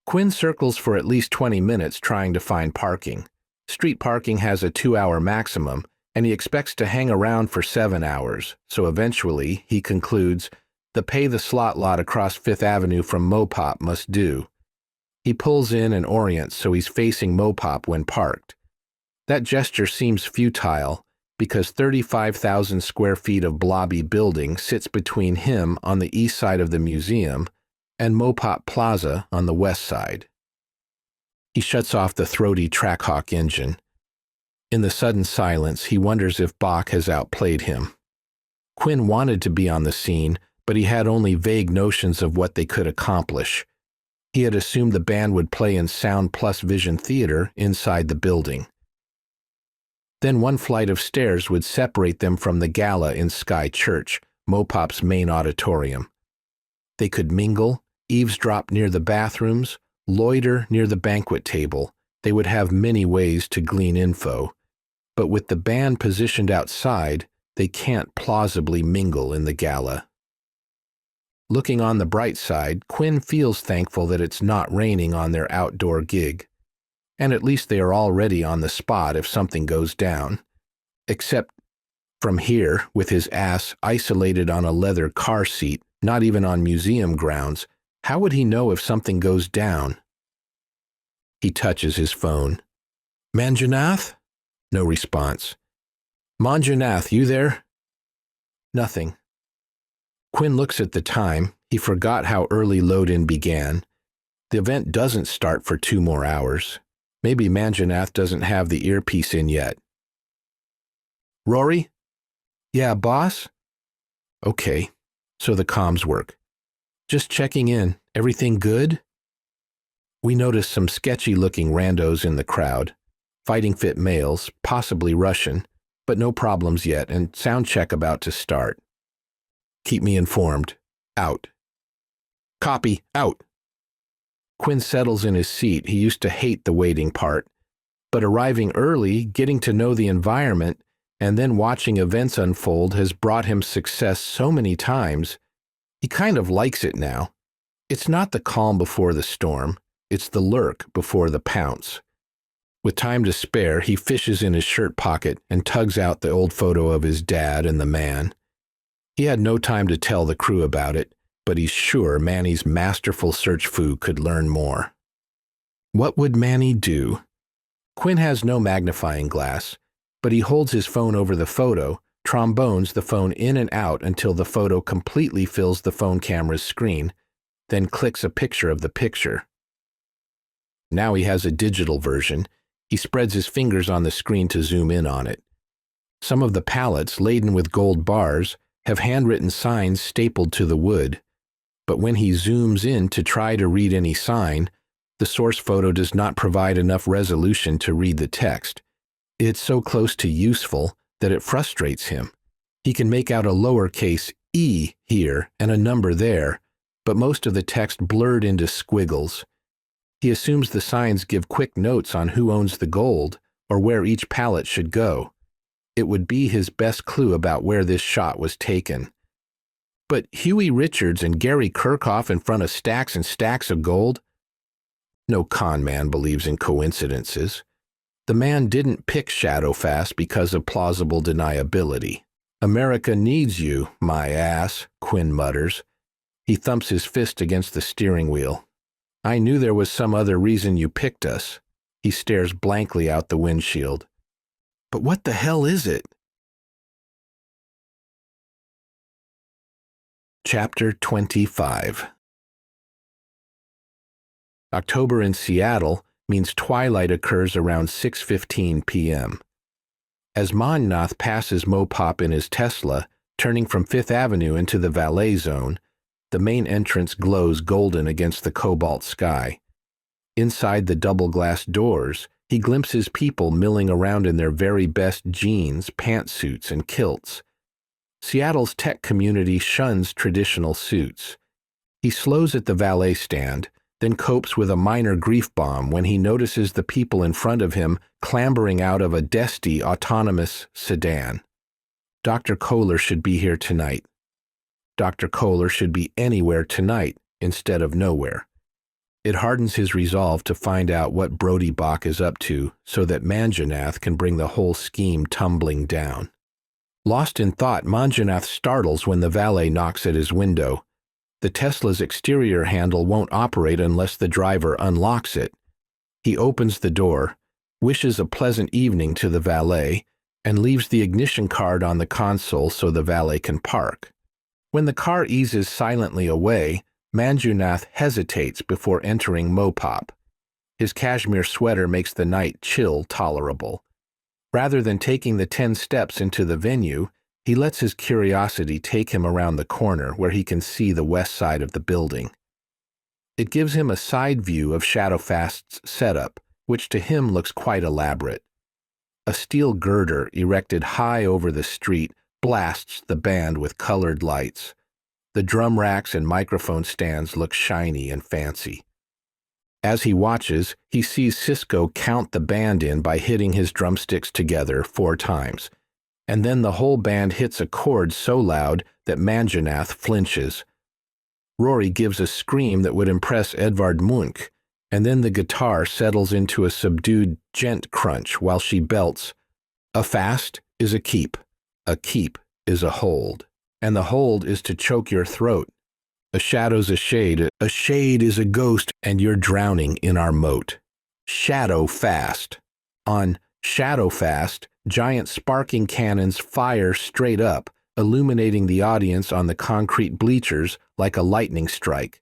Quinn circles for at least 20 minutes trying to find parking. Street parking has a 2-hour maximum, and he expects to hang around for 7 hours, so eventually, he concludes, the pay-the-slot lot across 5th Avenue from MoPOP must do. He pulls in and orients so he's facing MoPOP when parked. That gesture seems futile, because 35,000 square feet of blobby building sits between him on the east side of the museum and MoPOP Plaza on the west side. He shuts off the throaty Trackhawk engine. In the sudden silence, he wonders if Bach has outplayed him. Quinn wanted to be on the scene, but he had only vague notions of what they could accomplish. He had assumed the band would play in Sound Plus Vision Theater inside the building. Then one flight of stairs would separate them from the gala in Sky Church, MoPOP's main auditorium. They could mingle, eavesdrop near the bathrooms, loiter near the banquet table. They would have many ways to glean info. But with the band positioned outside, they can't plausibly mingle in the gala. Looking on the bright side, Quinn feels thankful that it's not raining on their outdoor gig. And at least they are already on the spot if something goes down. Except from here, with his ass isolated on a leather car seat, not even on museum grounds, how would he know if something goes down? He touches his phone. Manjunath? No response. Manjunath, you there? Nothing. Quinn looks at the time. He forgot how early load-in began. The event doesn't start for 2 more hours. Maybe Manjunath doesn't have the earpiece in yet. Rory? Yeah, boss? Okay, so the comms work. Just checking in. Everything good? We notice some sketchy-looking randos in the crowd. Fighting-fit males, possibly Russian, but no problems yet, and sound check about to start. Keep me informed. Out. Copy. Out. Quinn settles in his seat. He used to hate the waiting part. But arriving early, getting to know the environment, and then watching events unfold has brought him success so many times, he kind of likes it now. It's not the calm before the storm. It's the lurk before the pounce. With time to spare, he fishes in his shirt pocket and tugs out the old photo of his dad and the man. He had no time to tell the crew about it, but he's sure Manny's masterful search foo could learn more. What would Manny do? Quinn has no magnifying glass, but he holds his phone over the photo, trombones the phone in and out until the photo completely fills the phone camera's screen, then clicks a picture of the picture. Now he has a digital version. He spreads his fingers on the screen to zoom in on it. Some of the palettes, laden with gold bars, have handwritten signs stapled to the wood, but when he zooms in to try to read any sign, the source photo does not provide enough resolution to read the text. It's so close to useful that it frustrates him. He can make out a lowercase e here and a number there, but most of the text blurred into squiggles. He assumes the signs give quick notes on who owns the gold or where each pallet should go. It would be his best clue about where this shot was taken. But Huey Richards and Gary Kirchhoff in front of stacks and stacks of gold? No con man believes in coincidences. The man didn't pick Shadowfast because of plausible deniability. America needs you, my ass, Quinn mutters. He thumps his fist against the steering wheel. I knew there was some other reason you picked us. He stares blankly out the windshield. But what the hell is it? Chapter 25. October in Seattle means twilight occurs around 6:15 p.m. As Manjunath passes MoPOP in his Tesla, turning from Fifth Avenue into the valet zone, the main entrance glows golden against the cobalt sky. Inside the double-glass doors, he glimpses people milling around in their very best jeans, pantsuits, and kilts. Seattle's tech community shuns traditional suits. He slows at the valet stand, then copes with a minor grief bomb when he notices the people in front of him clambering out of a Desti autonomous sedan. Dr. Kohler should be here tonight. Dr. Kohler should be anywhere tonight instead of nowhere. It hardens his resolve to find out what Brody Bach is up to so that Manjunath can bring the whole scheme tumbling down. Lost in thought, Manjunath startles when the valet knocks at his window. The Tesla's exterior handle won't operate unless the driver unlocks it. He opens the door, wishes a pleasant evening to the valet, and leaves the ignition card on the console so the valet can park. When the car eases silently away, Manjunath hesitates before entering MoPOP. His cashmere sweater makes the night chill tolerable. Rather than taking the 10 steps into the venue, he lets his curiosity take him around the corner where he can see the west side of the building. It gives him a side view of Shadowfast's setup, which to him looks quite elaborate. A steel girder erected high over the street blasts the band with colored lights. The drum racks and microphone stands look shiny and fancy. As he watches, he sees Cisco count the band in by hitting his drumsticks together 4 times, and then the whole band hits a chord so loud that Manjunath flinches. Rory gives a scream that would impress Edvard Munch, and then the guitar settles into a subdued gent crunch while she belts, "A fast is a keep is a hold, and the hold is to choke your throat. A shadow's a shade is a ghost, and you're drowning in our moat." Shadowfast. On Shadowfast, giant sparking cannons fire straight up, illuminating the audience on the concrete bleachers like a lightning strike.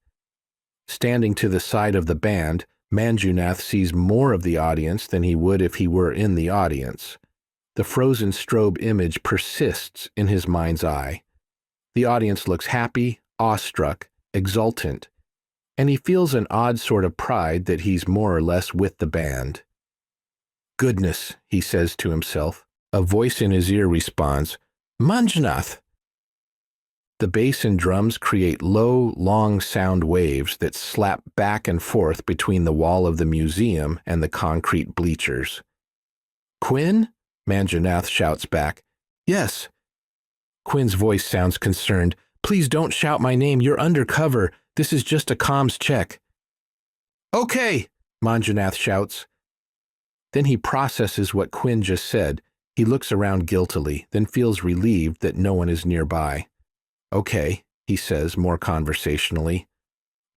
Standing to the side of the band, Manjunath sees more of the audience than he would if he were in the audience. The frozen strobe image persists in his mind's eye. The audience looks happy, awestruck, exultant, and he feels an odd sort of pride that he's more or less with the band. "Goodness," he says to himself. A voice in his ear responds, "Manjunath!" The bass and drums create low, long sound waves that slap back and forth between the wall of the museum and the concrete bleachers. "Quinn?" Manjunath shouts back. "Yes." Quinn's voice sounds concerned. "Please don't shout my name. You're undercover. This is just a comms check." "Okay," Manjunath shouts. Then he processes what Quinn just said. He looks around guiltily, then feels relieved that no one is nearby. "Okay," he says more conversationally.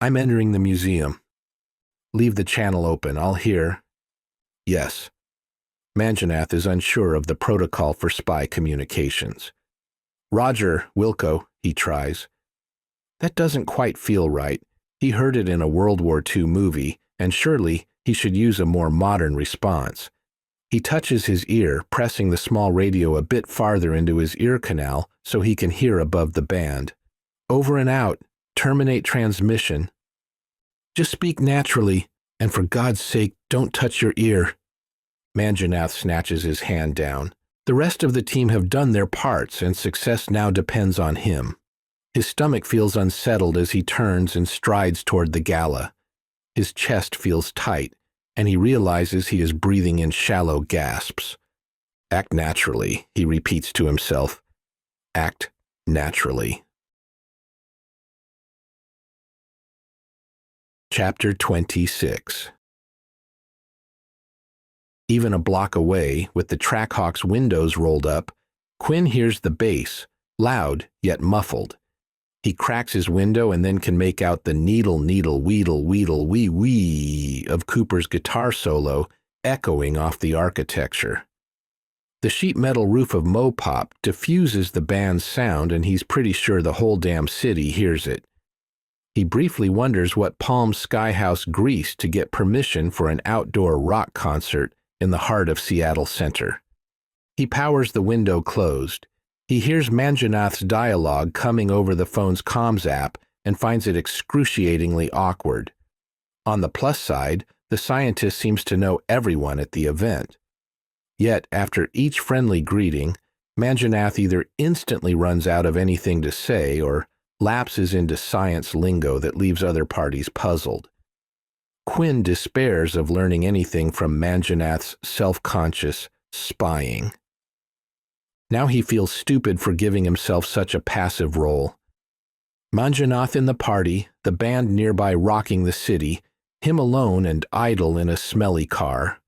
"I'm entering the museum. Leave the channel open. I'll hear." "Yes." Manjunath is unsure of the protocol for spy communications. "Roger, Wilco," he tries. That doesn't quite feel right. He heard it in a World War II movie, and surely he should use a more modern response. He touches his ear, pressing the small radio a bit farther into his ear canal so he can hear above the band. "Over and out. Terminate transmission. Just speak naturally, and for God's sake, don't touch your ear." Manjunath snatches his hand down. The rest of the team have done their parts, and success now depends on him. His stomach feels unsettled as he turns and strides toward the gala. His chest feels tight, and he realizes he is breathing in shallow gasps. "Act naturally," he repeats to himself. "Act naturally." Chapter 26. Even a block away, with the Trackhawk's windows rolled up, Quinn hears the bass, loud yet muffled. He cracks his window and then can make out the needle, weedle, wee, wee of Cooper's guitar solo echoing off the architecture. The sheet metal roof of MoPOP diffuses the band's sound, and he's pretty sure the whole damn city hears it. He briefly wonders what palms Skyhaus greased to get permission for an outdoor rock concert in the heart of Seattle Center. He powers the window closed. He hears Manjunath's dialogue coming over the phone's comms app and finds it excruciatingly awkward. On the plus side, the scientist seems to know everyone at the event. Yet, after each friendly greeting, Manjunath either instantly runs out of anything to say or lapses into science lingo that leaves other parties puzzled. Quinn despairs of learning anything from Manjunath's self-conscious spying. Now he feels stupid for giving himself such a passive role. Manjunath in the party, the band nearby rocking the city, him alone and idle in a smelly car.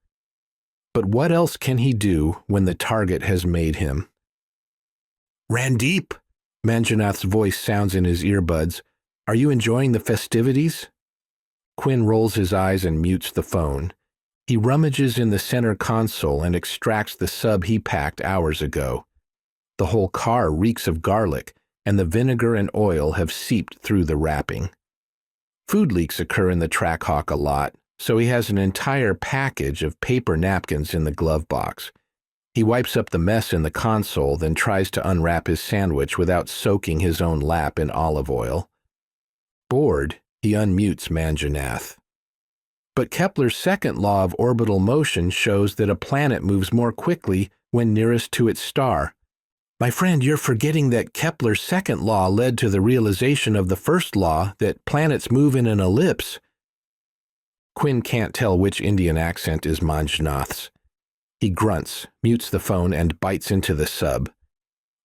But what else can he do when the target has made him? "Randeep," Manjunath's voice sounds in his earbuds. "Are you enjoying the festivities?" Quinn rolls his eyes and mutes the phone. He rummages in the center console and extracts the sub he packed hours ago. The whole car reeks of garlic, and the vinegar and oil have seeped through the wrapping. Food leaks occur in the Trackhawk a lot, so he has an entire package of paper napkins in the glove box. He wipes up the mess in the console, then tries to unwrap his sandwich without soaking his own lap in olive oil. Bored, he unmutes Manjunath. But Kepler's second law of orbital motion shows that a planet moves more quickly when nearest to its star. "My friend, you're forgetting that Kepler's second law led to the realization of the first law, that planets move in an ellipse." Quinn can't tell which Indian accent is Manjunath's. He grunts, mutes the phone, and bites into the sub.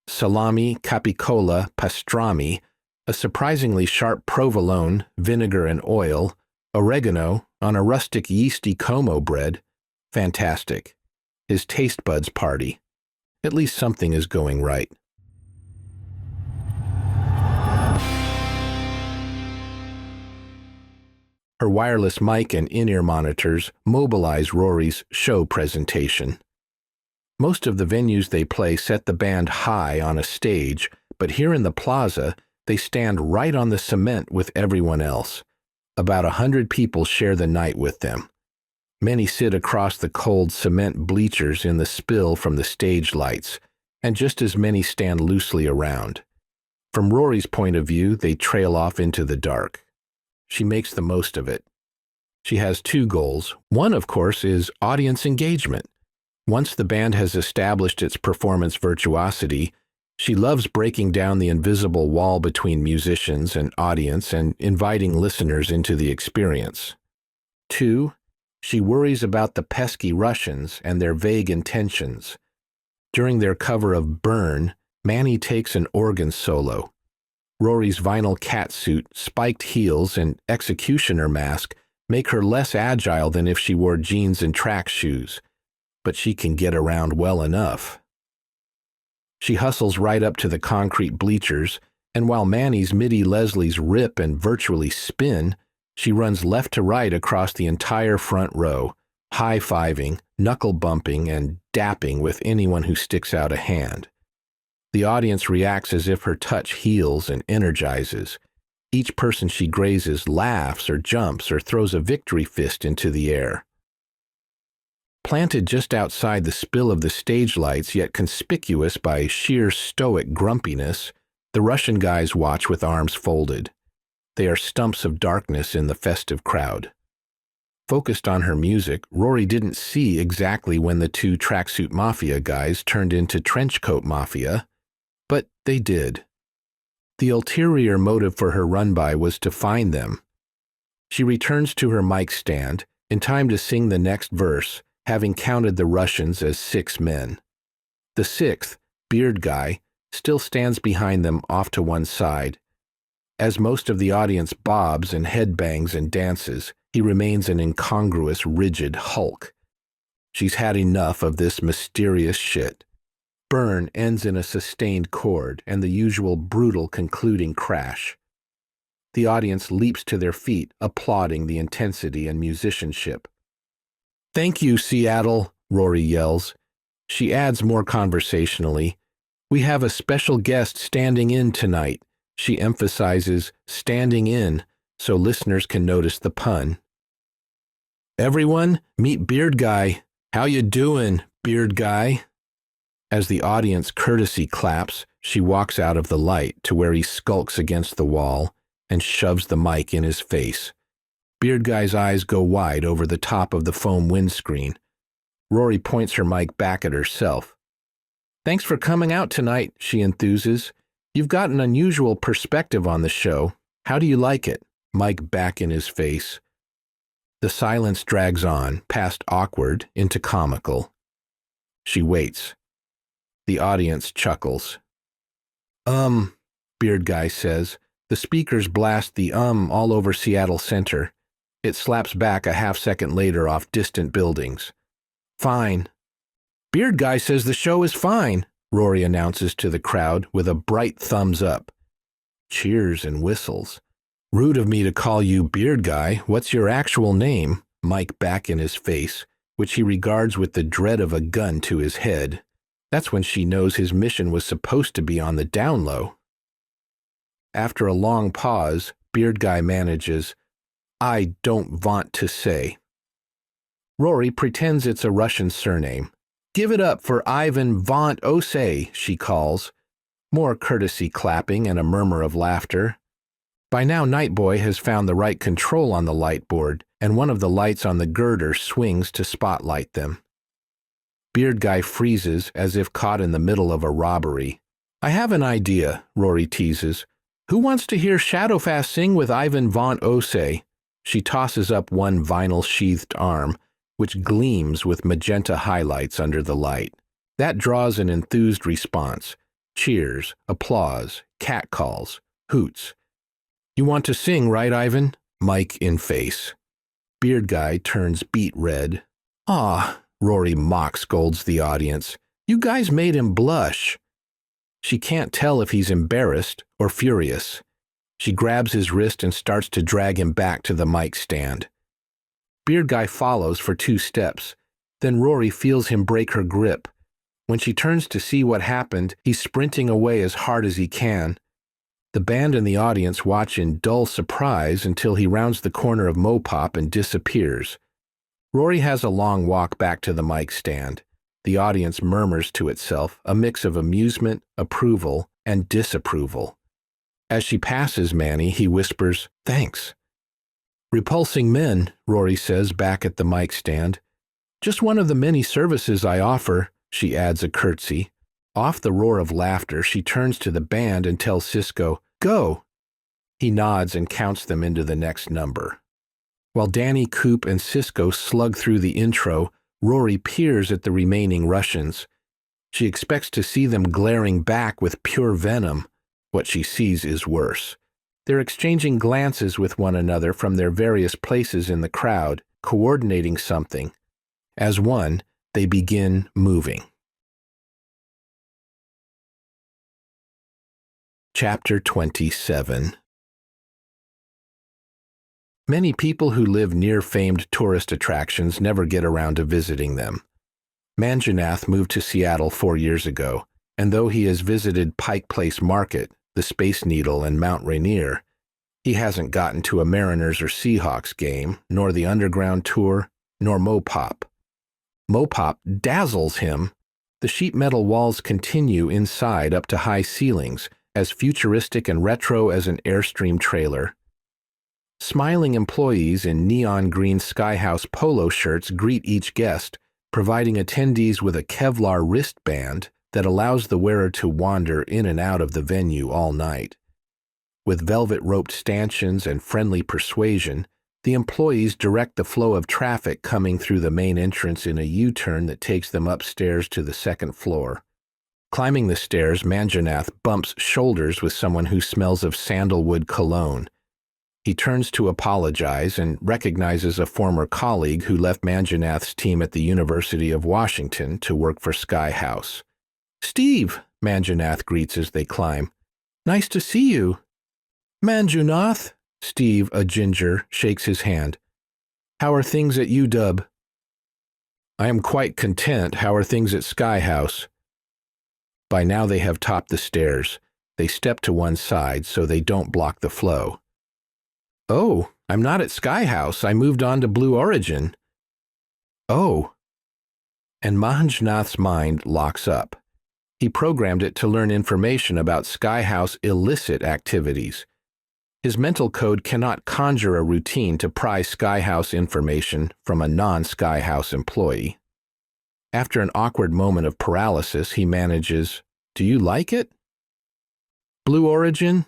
Salami, capicola, pastrami, a surprisingly sharp provolone, vinegar and oil, oregano on a rustic yeasty como bread. Fantastic. His taste buds party. At least something is going right. Her wireless mic and in-ear monitors mobilize Rory's show presentation. Most of the venues they play set the band high on a stage, but here in the plaza, they stand right on the cement with everyone else. About 100 people share the night with them. Many sit across the cold cement bleachers in the spill from the stage lights, and just as many stand loosely around. From Rory's point of view, they trail off into the dark. She makes the most of it. She has two goals. One, of course, is audience engagement. Once the band has established its performance virtuosity, she loves breaking down the invisible wall between musicians and audience and inviting listeners into the experience. Two, she worries about the pesky Russians and their vague intentions. During their cover of Burn, Manny takes an organ solo. Rory's vinyl catsuit, spiked heels, and executioner mask make her less agile than if she wore jeans and track shoes, but she can get around well enough. She hustles right up to the concrete bleachers, and while Manny's MIDI Leslies rip and virtually spin, she runs left to right across the entire front row, high-fiving, knuckle-bumping, and dapping with anyone who sticks out a hand. The audience reacts as if her touch heals and energizes. Each person she grazes laughs or jumps or throws a victory fist into the air. Planted just outside the spill of the stage lights, yet conspicuous by sheer stoic grumpiness, the Russian guys watch with arms folded. They are stumps of darkness in the festive crowd. Focused on her music, Rory didn't see exactly when the two tracksuit mafia guys turned into trenchcoat mafia, but they did. The ulterior motive for her run-by was to find them. She returns to her mic stand, in time to sing the next verse, having counted the Russians as 6 men. The 6th, beard guy, still stands behind them off to one side. As most of the audience bobs and headbangs and dances, he remains an incongruous, rigid hulk. She's had enough of this mysterious shit. Burn ends in a sustained chord and the usual brutal concluding crash. The audience leaps to their feet, applauding the intensity and musicianship. "Thank you, Seattle," Rory yells. She adds more conversationally, "We have a special guest standing in tonight." She emphasizes standing in so listeners can notice the pun. "Everyone, meet Beard Guy. How you doing, Beard Guy?" As the audience courtesy claps, she walks out of the light to where he skulks against the wall and shoves the mic in his face. Beard Guy's eyes go wide over the top of the foam windscreen. Rory points her mic back at herself. "Thanks for coming out tonight," she enthuses. "You've got an unusual perspective on the show. How do you like it?" Mic back in his face. The silence drags on, past awkward into comical. She waits. The audience chuckles. Beard Guy says. The speakers blast the all over Seattle Center. It slaps back a half-second later off distant buildings. "Fine." "Beard Guy says the show is fine," Rory announces to the crowd with a bright thumbs up. Cheers and whistles. "Rude of me to call you Beard Guy. What's your actual name?" Mic back in his face, which he regards with the dread of a gun to his head. That's when she knows his mission was supposed to be on the down low. After a long pause, Beard Guy manages, "I don't want to say." Rory pretends it's a Russian surname. "Give it up for Ivan Vont Osei," she calls. More courtesy clapping and a murmur of laughter. By now Nightboy has found the right control on the light board, and one of the lights on the girder swings to spotlight them. Beard Guy freezes as if caught in the middle of a robbery. "I have an idea," Rory teases. "Who wants to hear Shadowfast sing with Ivan Vont Osei?" She tosses up one vinyl-sheathed arm, which gleams with magenta highlights under the light. That draws an enthused response. Cheers, applause, catcalls, hoots, You want to sing, right, Ivan? Mic in face. Beard guy turns beet red. "Aw," Rory mock scolds the audience. "You guys made him blush." She can't tell if he's embarrassed or furious. She grabs his wrist and starts to drag him back to the mic stand. Beard guy follows for 2 steps. Then Rory feels him break her grip. When she turns to see what happened, he's sprinting away as hard as he can. The band and the audience watch in dull surprise until he rounds the corner of MoPOP and disappears. Rory has a long walk back to the mic stand. The audience murmurs to itself, a mix of amusement, approval, and disapproval. As she passes Manny, he whispers, "Thanks." "Repulsing men," Rory says back at the mic stand. "Just one of the many services I offer," she adds a curtsy. Off the roar of laughter, she turns to the band and tells Cisco, "Go." He nods and counts them into the next number. While Danny, Coop, and Cisco slug through the intro, Rory peers at the remaining Russians. She expects to see them glaring back with pure venom. What she sees is worse. They're exchanging glances with one another from their various places in the crowd, coordinating something. As one, they begin moving. Chapter 27. Many people who live near famed tourist attractions never get around to visiting them. Manjunath moved to Seattle 4 years ago, and though he has visited Pike Place Market, the Space Needle, and Mount Rainier, he hasn't gotten to a Mariners or Seahawks game, nor the Underground Tour, nor MoPOP. MoPOP dazzles him. The sheet metal walls continue inside up to high ceilings, as futuristic and retro as an Airstream trailer. Smiling employees in neon green Skyhaus polo shirts greet each guest, providing attendees with a Kevlar wristband that allows the wearer to wander in and out of the venue all night. With velvet-roped stanchions and friendly persuasion, the employees direct the flow of traffic coming through the main entrance in a U-turn that takes them upstairs to the 2nd floor. Climbing the stairs, Manjunath bumps shoulders with someone who smells of sandalwood cologne. He turns to apologize and recognizes a former colleague who left Manjunath's team at the University of Washington to work for Skyhaus. "Steve," Manjunath greets as they climb. "Nice to see you." "Manjunath," Steve, a ginger, shakes his hand. "How are things at UW?" "I am quite content. How are things at Skyhaus?" By now they have topped the stairs. They step to one side so they don't block the flow. "Oh, I'm not at Skyhaus. I moved on to Blue Origin." "Oh." And Manjunath's mind locks up. He programmed it to learn information about Skyhaus illicit activities. His mental code cannot conjure a routine to pry Skyhaus information from a non-Skyhaus employee. After an awkward moment of paralysis, he manages, "Do you like it?" "Blue Origin?"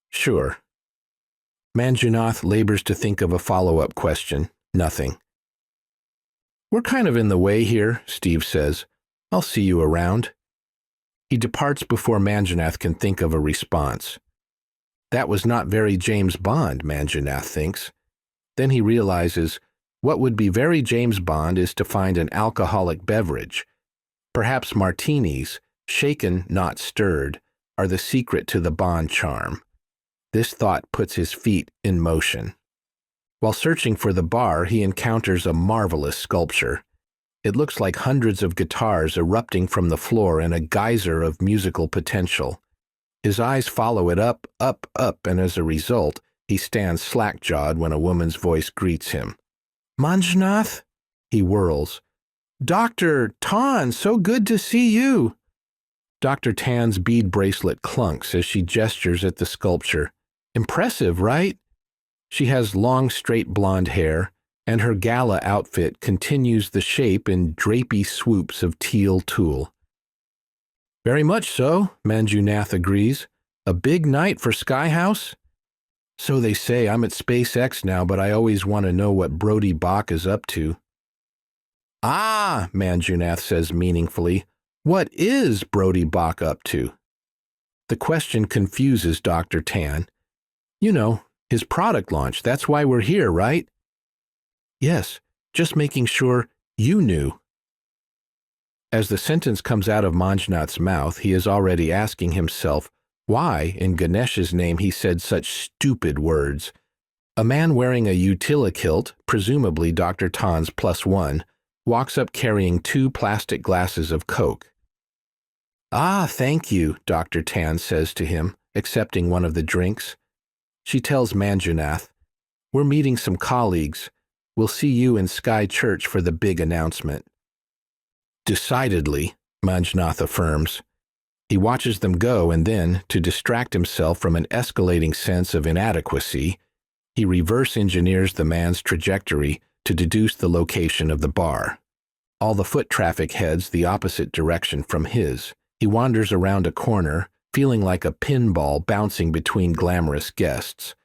"Sure." Manjunath labors to think of a follow-up question. Nothing. "We're kind of in the way here," Steve says. "I'll see you around." He departs before Manjunath can think of a response. That was not very James Bond, Manjunath thinks. Then he realizes what would be very James Bond is to find an alcoholic beverage. Perhaps martinis, shaken, not stirred, are the secret to the Bond charm. This thought puts his feet in motion. While searching for the bar, he encounters a marvelous sculpture. It looks like hundreds of guitars erupting from the floor in a geyser of musical potential. His eyes follow it up, up, up, and as a result, he stands slack-jawed when a woman's voice greets him. "Manjunath?" He whirls. "Dr. Tan, so good to see you." Dr. Tan's bead bracelet clunks as she gestures at the sculpture. Impressive, right? She has long, straight blonde hair, and her gala outfit continues the shape in drapey swoops of teal tulle. "Very much so," Manjunath agrees. "A big night for Skyhaus?" "So they say. I'm at SpaceX now, but I always want to know what Brody Bach is up to." "Ah," Manjunath says meaningfully. "What is Brody Bach up to?" The question confuses Dr. Tan. You know, his product launch. That's why we're here, right? Yes, just making sure you knew. As the sentence comes out of Manjunath's mouth, he is already asking himself why, in Ganesh's name, he said such stupid words. A man wearing a utilikilt, presumably Dr. Tan's +1, walks up carrying 2 plastic glasses of Coke. Ah, thank you, Dr. Tan says to him, accepting one of the drinks. She tells Manjunath, we're meeting some colleagues. We'll see you in Sky Church for the big announcement. Decidedly, Manjunath affirms. He watches them go and then, to distract himself from an escalating sense of inadequacy, he reverse engineers the man's trajectory to deduce the location of the bar. All the foot traffic heads the opposite direction from his. He wanders around a corner, feeling like a pinball bouncing between glamorous guests.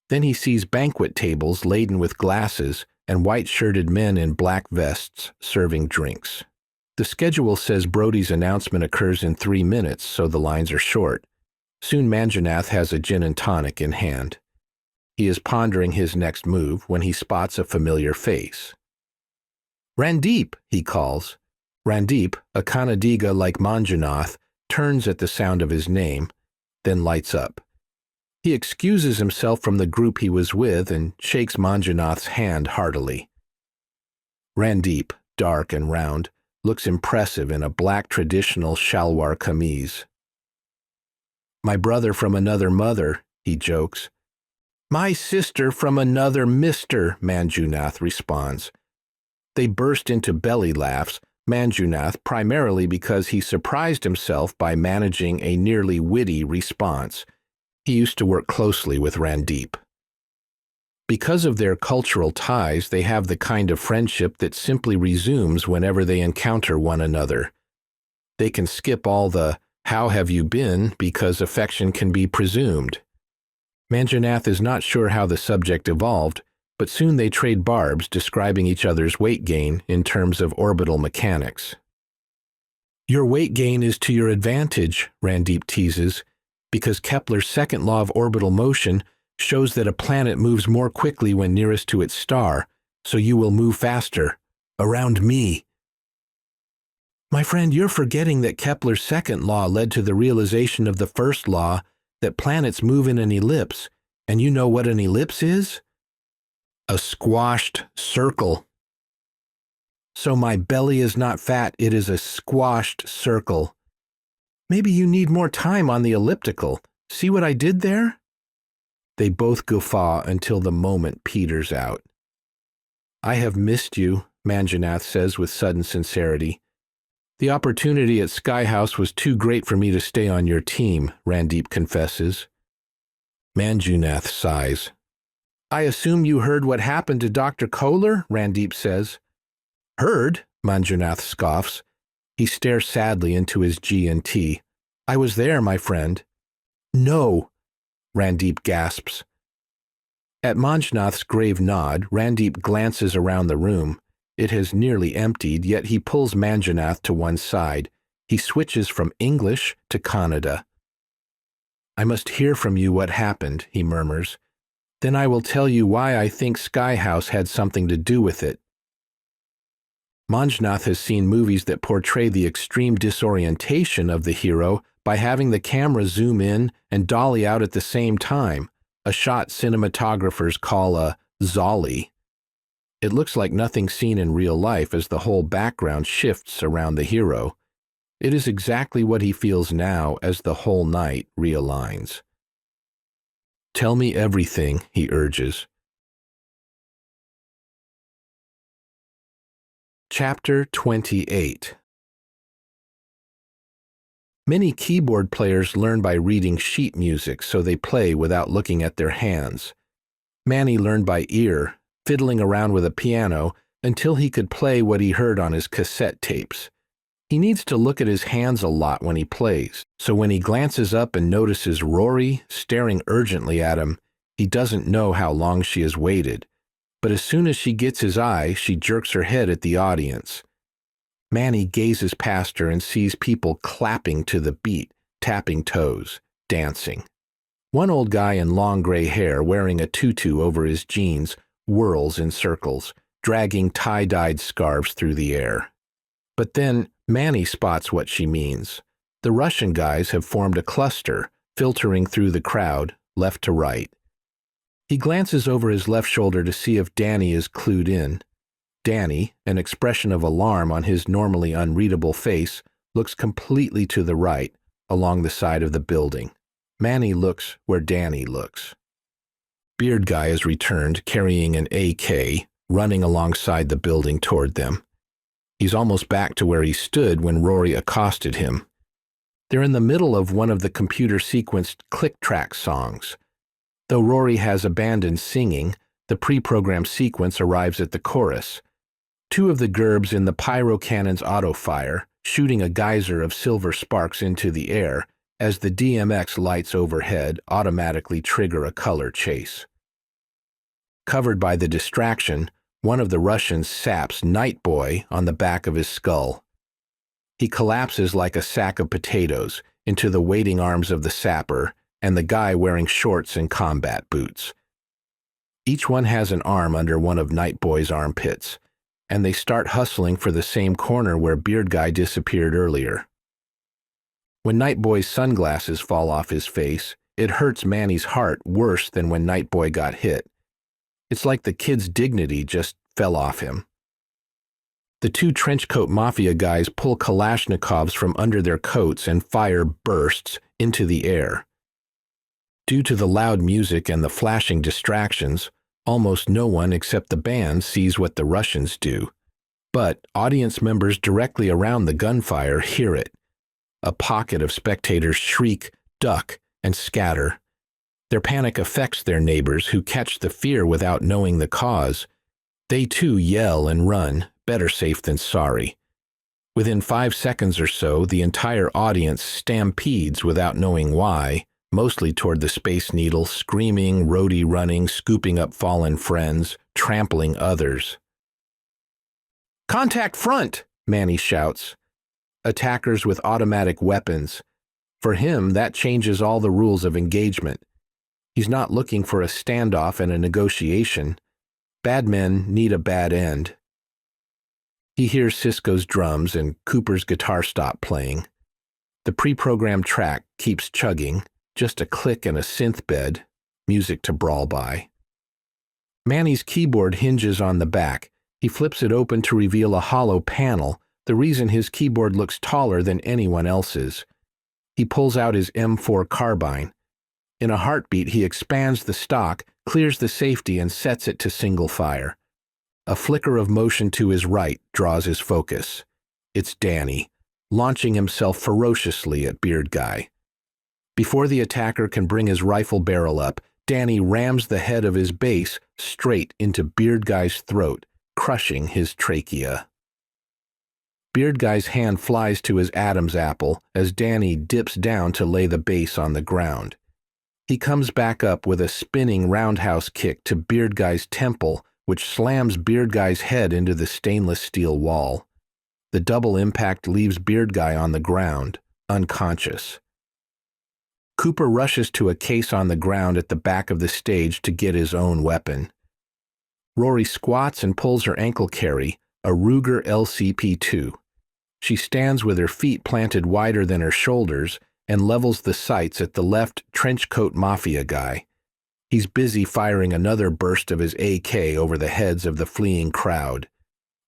Then he sees banquet tables laden with glasses and white-shirted men in black vests serving drinks. The schedule says Brody's announcement occurs in 3 minutes, so the lines are short. Soon Manjunath has a gin and tonic in hand. He is pondering his next move when he spots a familiar face. Randeep, he calls. Randeep, a Kannadiga like Manjunath, turns at the sound of his name, then lights up. He excuses himself from the group he was with and shakes Manjunath's hand heartily. Randeep, dark and round, looks impressive in a black traditional shalwar kameez. My brother from another mother, he jokes. My sister from another mister, Manjunath responds. They burst into belly laughs, Manjunath primarily because he surprised himself by managing a nearly witty response. He used to work closely with Randeep. Because of their cultural ties, they have the kind of friendship that simply resumes whenever they encounter one another. They can skip all the, how have you been, because affection can be presumed. Manjunath is not sure how the subject evolved, but soon they trade barbs describing each other's weight gain in terms of orbital mechanics. Your weight gain is to your advantage, Randeep teases, because Kepler's second law of orbital motion shows that a planet moves more quickly when nearest to its star, so you will move faster. Around me. My friend, you're forgetting that Kepler's second law led to the realization of the first law, that planets move in an ellipse, and you know what an ellipse is? A squashed circle. So my belly is not fat, it is a squashed circle. Maybe you need more time on the elliptical. See what I did there? They both guffaw until the moment peters out. I have missed you, Manjunath says with sudden sincerity. The opportunity at Skyhaus was too great for me to stay on your team, Randeep confesses. Manjunath sighs. I assume you heard what happened to Dr. Kohler, Randeep says. Heard? Manjunath scoffs. He stares sadly into his G&T. I was there, my friend. No, Randeep gasps. At Manjunath's grave nod, Randeep glances around the room. It has nearly emptied, yet he pulls Manjunath to one side. He switches from English to Kannada. I must hear from you what happened, he murmurs. Then I will tell you why I think Skyhaus had something to do with it. Manjunath has seen movies that portray the extreme disorientation of the hero by having the camera zoom in and dolly out at the same time, a shot cinematographers call a zolly. It looks like nothing seen in real life as the whole background shifts around the hero. It is exactly what he feels now as the whole night realigns. Tell me everything, he urges. Chapter 28. Many keyboard players learn by reading sheet music, so they play without looking at their hands. Manny learned by ear, fiddling around with a piano until he could play what he heard on his cassette tapes. He needs to look at his hands a lot when he plays, so when he glances up and notices Rory staring urgently at him, he doesn't know how long she has waited. But as soon as she gets his eye, she jerks her head at the audience. Manny gazes past her and sees people clapping to the beat, tapping toes, dancing. One old guy in long gray hair wearing a tutu over his jeans whirls in circles, dragging tie-dyed scarves through the air. But then Manny spots what she means. The Russian guys have formed a cluster, filtering through the crowd, left to right. He glances over his left shoulder to see if Danny is clued in. Danny, an expression of alarm on his normally unreadable face, looks completely to the right, along the side of the building. Manny looks where Danny looks. Beard Guy has returned, carrying an AK, running alongside the building toward them. He's almost back to where he stood when Rory accosted him. They're in the middle of one of the computer-sequenced click-track songs. Though Rory has abandoned singing, the pre-programmed sequence arrives at the chorus. Two of the gerbs in the pyro cannons auto-fire, shooting a geyser of silver sparks into the air, as the DMX lights overhead automatically trigger a color chase. Covered by the distraction, one of the Russians saps Night Boy on the back of his skull. He collapses like a sack of potatoes into the waiting arms of the sapper and the guy wearing shorts and combat boots. Each one has an arm under one of Night Boy's armpits, and they start hustling for the same corner where Beard Guy disappeared earlier. When Night Boy's sunglasses fall off his face, it hurts Manny's heart worse than when Night Boy got hit. It's like the kid's dignity just fell off him. The two trenchcoat mafia guys pull Kalashnikovs from under their coats and fire bursts into the air. Due to the loud music and the flashing distractions, almost no one except the band sees what the Russians do. But audience members directly around the gunfire hear it. A pocket of spectators shriek, duck, and scatter. Their panic affects their neighbors who catch the fear without knowing the cause. They too yell and run, better safe than sorry. Within 5 seconds or so, the entire audience stampedes without knowing why, mostly toward the Space Needle, screaming, roadie running, scooping up fallen friends, trampling others. "Contact front!" Manny shouts. Attackers with automatic weapons. For him, that changes all the rules of engagement. He's not looking for a standoff and a negotiation. Bad men need a bad end. He hears Cisco's drums and Cooper's guitar stop playing. The pre-programmed track keeps chugging, just a click and a synth bed, music to brawl by. Manny's keyboard hinges on the back. He flips it open to reveal a hollow panel, the reason his keyboard looks taller than anyone else's. He pulls out his M4 carbine. In a heartbeat, he expands the stock, clears the safety, and sets it to single fire. A flicker of motion to his right draws his focus. It's Danny, launching himself ferociously at Beard Guy. Before the attacker can bring his rifle barrel up, Danny rams the head of his base straight into Beard Guy's throat, crushing his trachea. Beard Guy's hand flies to his Adam's apple as Danny dips down to lay the base on the ground. He comes back up with a spinning roundhouse kick to Beard Guy's temple, which slams Beard Guy's head into the stainless steel wall. The double impact leaves Beard Guy on the ground, unconscious. Cooper rushes to a case on the ground at the back of the stage to get his own weapon. Rory squats and pulls her ankle carry, a Ruger LCP-2. She stands with her feet planted wider than her shoulders and levels the sights at the left trenchcoat mafia guy. He's busy firing another burst of his AK over the heads of the fleeing crowd.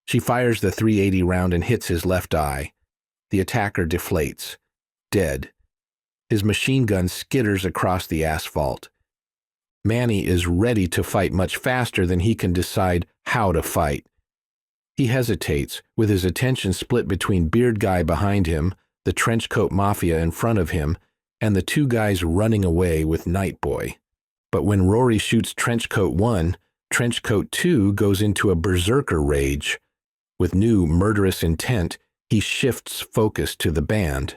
She fires the .380 round and hits his left eye. The attacker deflates, dead. His machine gun skitters across the asphalt. Manny is ready to fight much faster than he can decide how to fight. He hesitates, with his attention split between Beard Guy behind him, the trenchcoat mafia in front of him, and the two guys running away with Night Boy. But when Rory shoots Trenchcoat 1, Trenchcoat 2 goes into a berserker rage. With new murderous intent, he shifts focus to the band.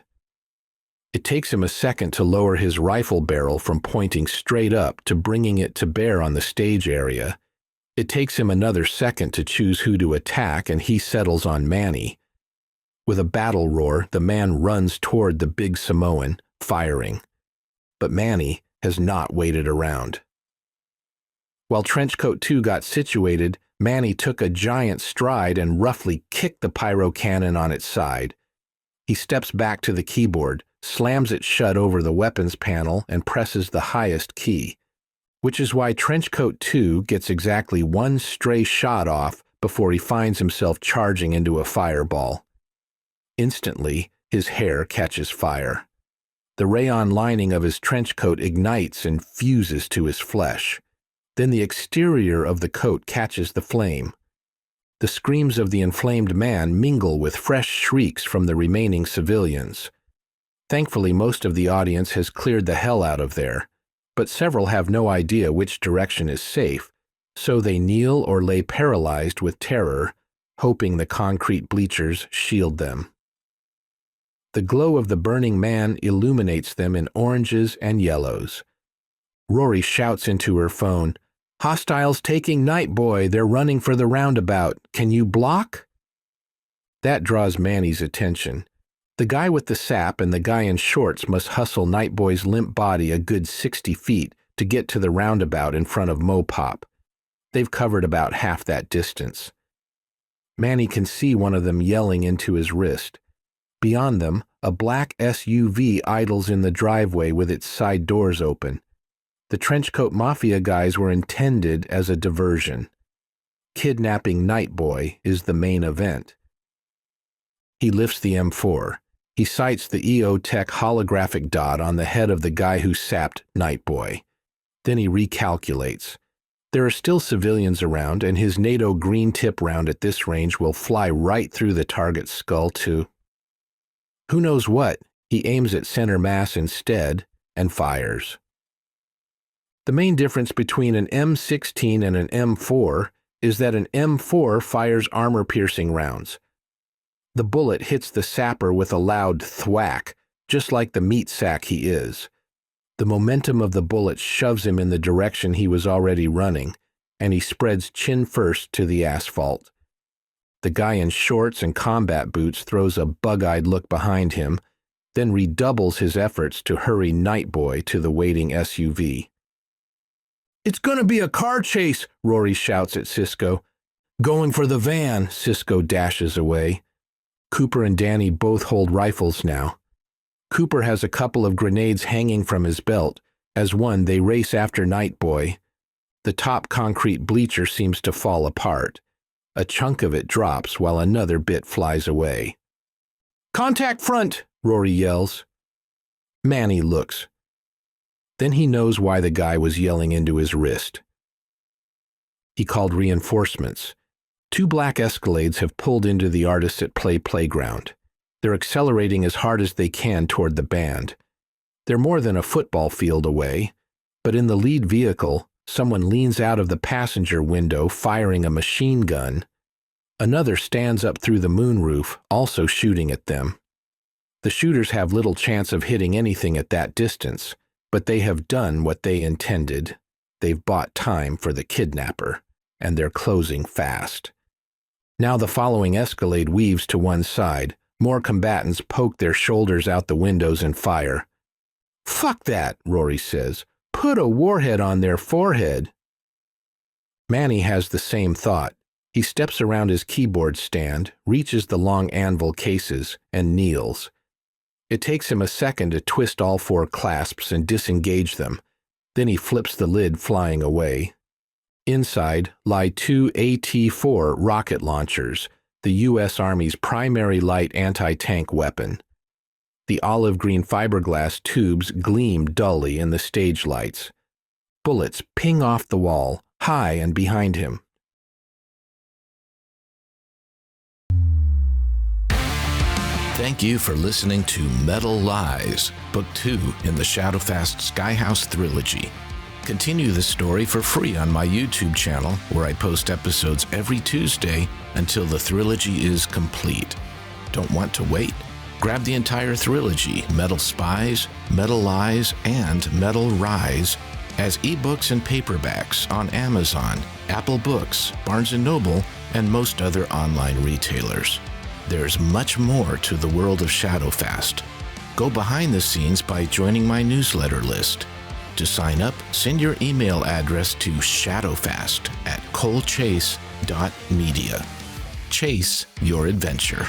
It takes him a second to lower his rifle barrel from pointing straight up to bringing it to bear on the stage area. It takes him another second to choose who to attack, and he settles on Manny. With a battle roar, the man runs toward the big Samoan, firing. But Manny, has not waited around. While Trenchcoat 2 got situated, Manny took a giant stride and roughly kicked the pyro cannon on its side. He steps back to the keyboard, slams it shut over the weapons panel, and presses the highest key, which is why Trenchcoat 2 gets exactly one stray shot off before he finds himself charging into a fireball. Instantly, his hair catches fire. The rayon lining of his trench coat ignites and fuses to his flesh. Then the exterior of the coat catches the flame. The screams of the inflamed man mingle with fresh shrieks from the remaining civilians. Thankfully, most of the audience has cleared the hell out of there, but several have no idea which direction is safe, so they kneel or lay paralyzed with terror, hoping the concrete bleachers shield them. The glow of the burning man illuminates them in oranges and yellows. Rory shouts into her phone, "Hostiles taking Night Boy, they're running for the roundabout. Can you block?" That draws Manny's attention. The guy with the sap and the guy in shorts must hustle Night Boy's limp body a good 60 feet to get to the roundabout in front of MoPOP. They've covered about half that distance. Manny can see one of them yelling into his wrist. Beyond them, a black SUV idles in the driveway with its side doors open. The Trenchcoat Mafia guys were intended as a diversion. Kidnapping Night Boy is the main event. He lifts the M4. He sights the EO Tech holographic dot on the head of the guy who sapped Night Boy. Then he recalculates. There are still civilians around, and his NATO green tip round at this range will fly right through the target's skull to who knows what. He aims at center mass instead and fires. The main difference between an M16 and an M4 is that an M4 fires armor-piercing rounds. The bullet hits the sapper with a loud thwack, just like the meat sack he is. The momentum of the bullet shoves him in the direction he was already running, and he spreads chin first to the asphalt. The guy in shorts and combat boots throws a bug-eyed look behind him, then redoubles his efforts to hurry Night Boy to the waiting SUV. "It's gonna be a car chase," Rory shouts at Cisco. "Going for the van," Cisco dashes away. Cooper and Danny both hold rifles now. Cooper has a couple of grenades hanging from his belt. As one, they race after Night Boy. The top concrete bleacher seems to fall apart. A chunk of it drops while another bit flies away. "Contact front!" Rory yells. Manny looks. Then he knows why the guy was yelling into his wrist. He called reinforcements. 2 black Escalades have pulled into the Artists at Play playground. They're accelerating as hard as they can toward the band. They're more than a football field away, but in the lead vehicle, someone leans out of the passenger window firing a machine gun. Another stands up through the moonroof, also shooting at them. The shooters have little chance of hitting anything at that distance, but they have done what they intended. They've bought time for the kidnapper, and they're closing fast. Now the following Escalade weaves to one side. More combatants poke their shoulders out the windows and fire. "Fuck that," Rory says. "Put a warhead on their forehead." Manny has the same thought. He steps around his keyboard stand, reaches the long anvil cases, and kneels. It takes him a second to twist all 4 clasps and disengage them. Then he flips the lid, flying away. Inside lie 2 AT-4 rocket launchers, the U.S. Army's primary light anti-tank weapon. The olive-green fiberglass tubes gleam dully in the stage lights. Bullets ping off the wall, high and behind him. Thank you for listening to Metal Lies, Book 2 in the Shadowfast Skyhaus Thrillogy. Continue the story for free on my YouTube channel, where I post episodes every Tuesday until the Thrillogy is complete. Don't want to wait? Grab the entire Thrillogy, Metal Spies, Metal Lies, and Metal Rise, as ebooks and paperbacks on Amazon, Apple Books, Barnes & Noble, and most other online retailers. There's much more to the world of Shadowfast. Go behind the scenes by joining my newsletter list. To sign up, send your email address to shadowfast@colechase.media. Chase your adventure.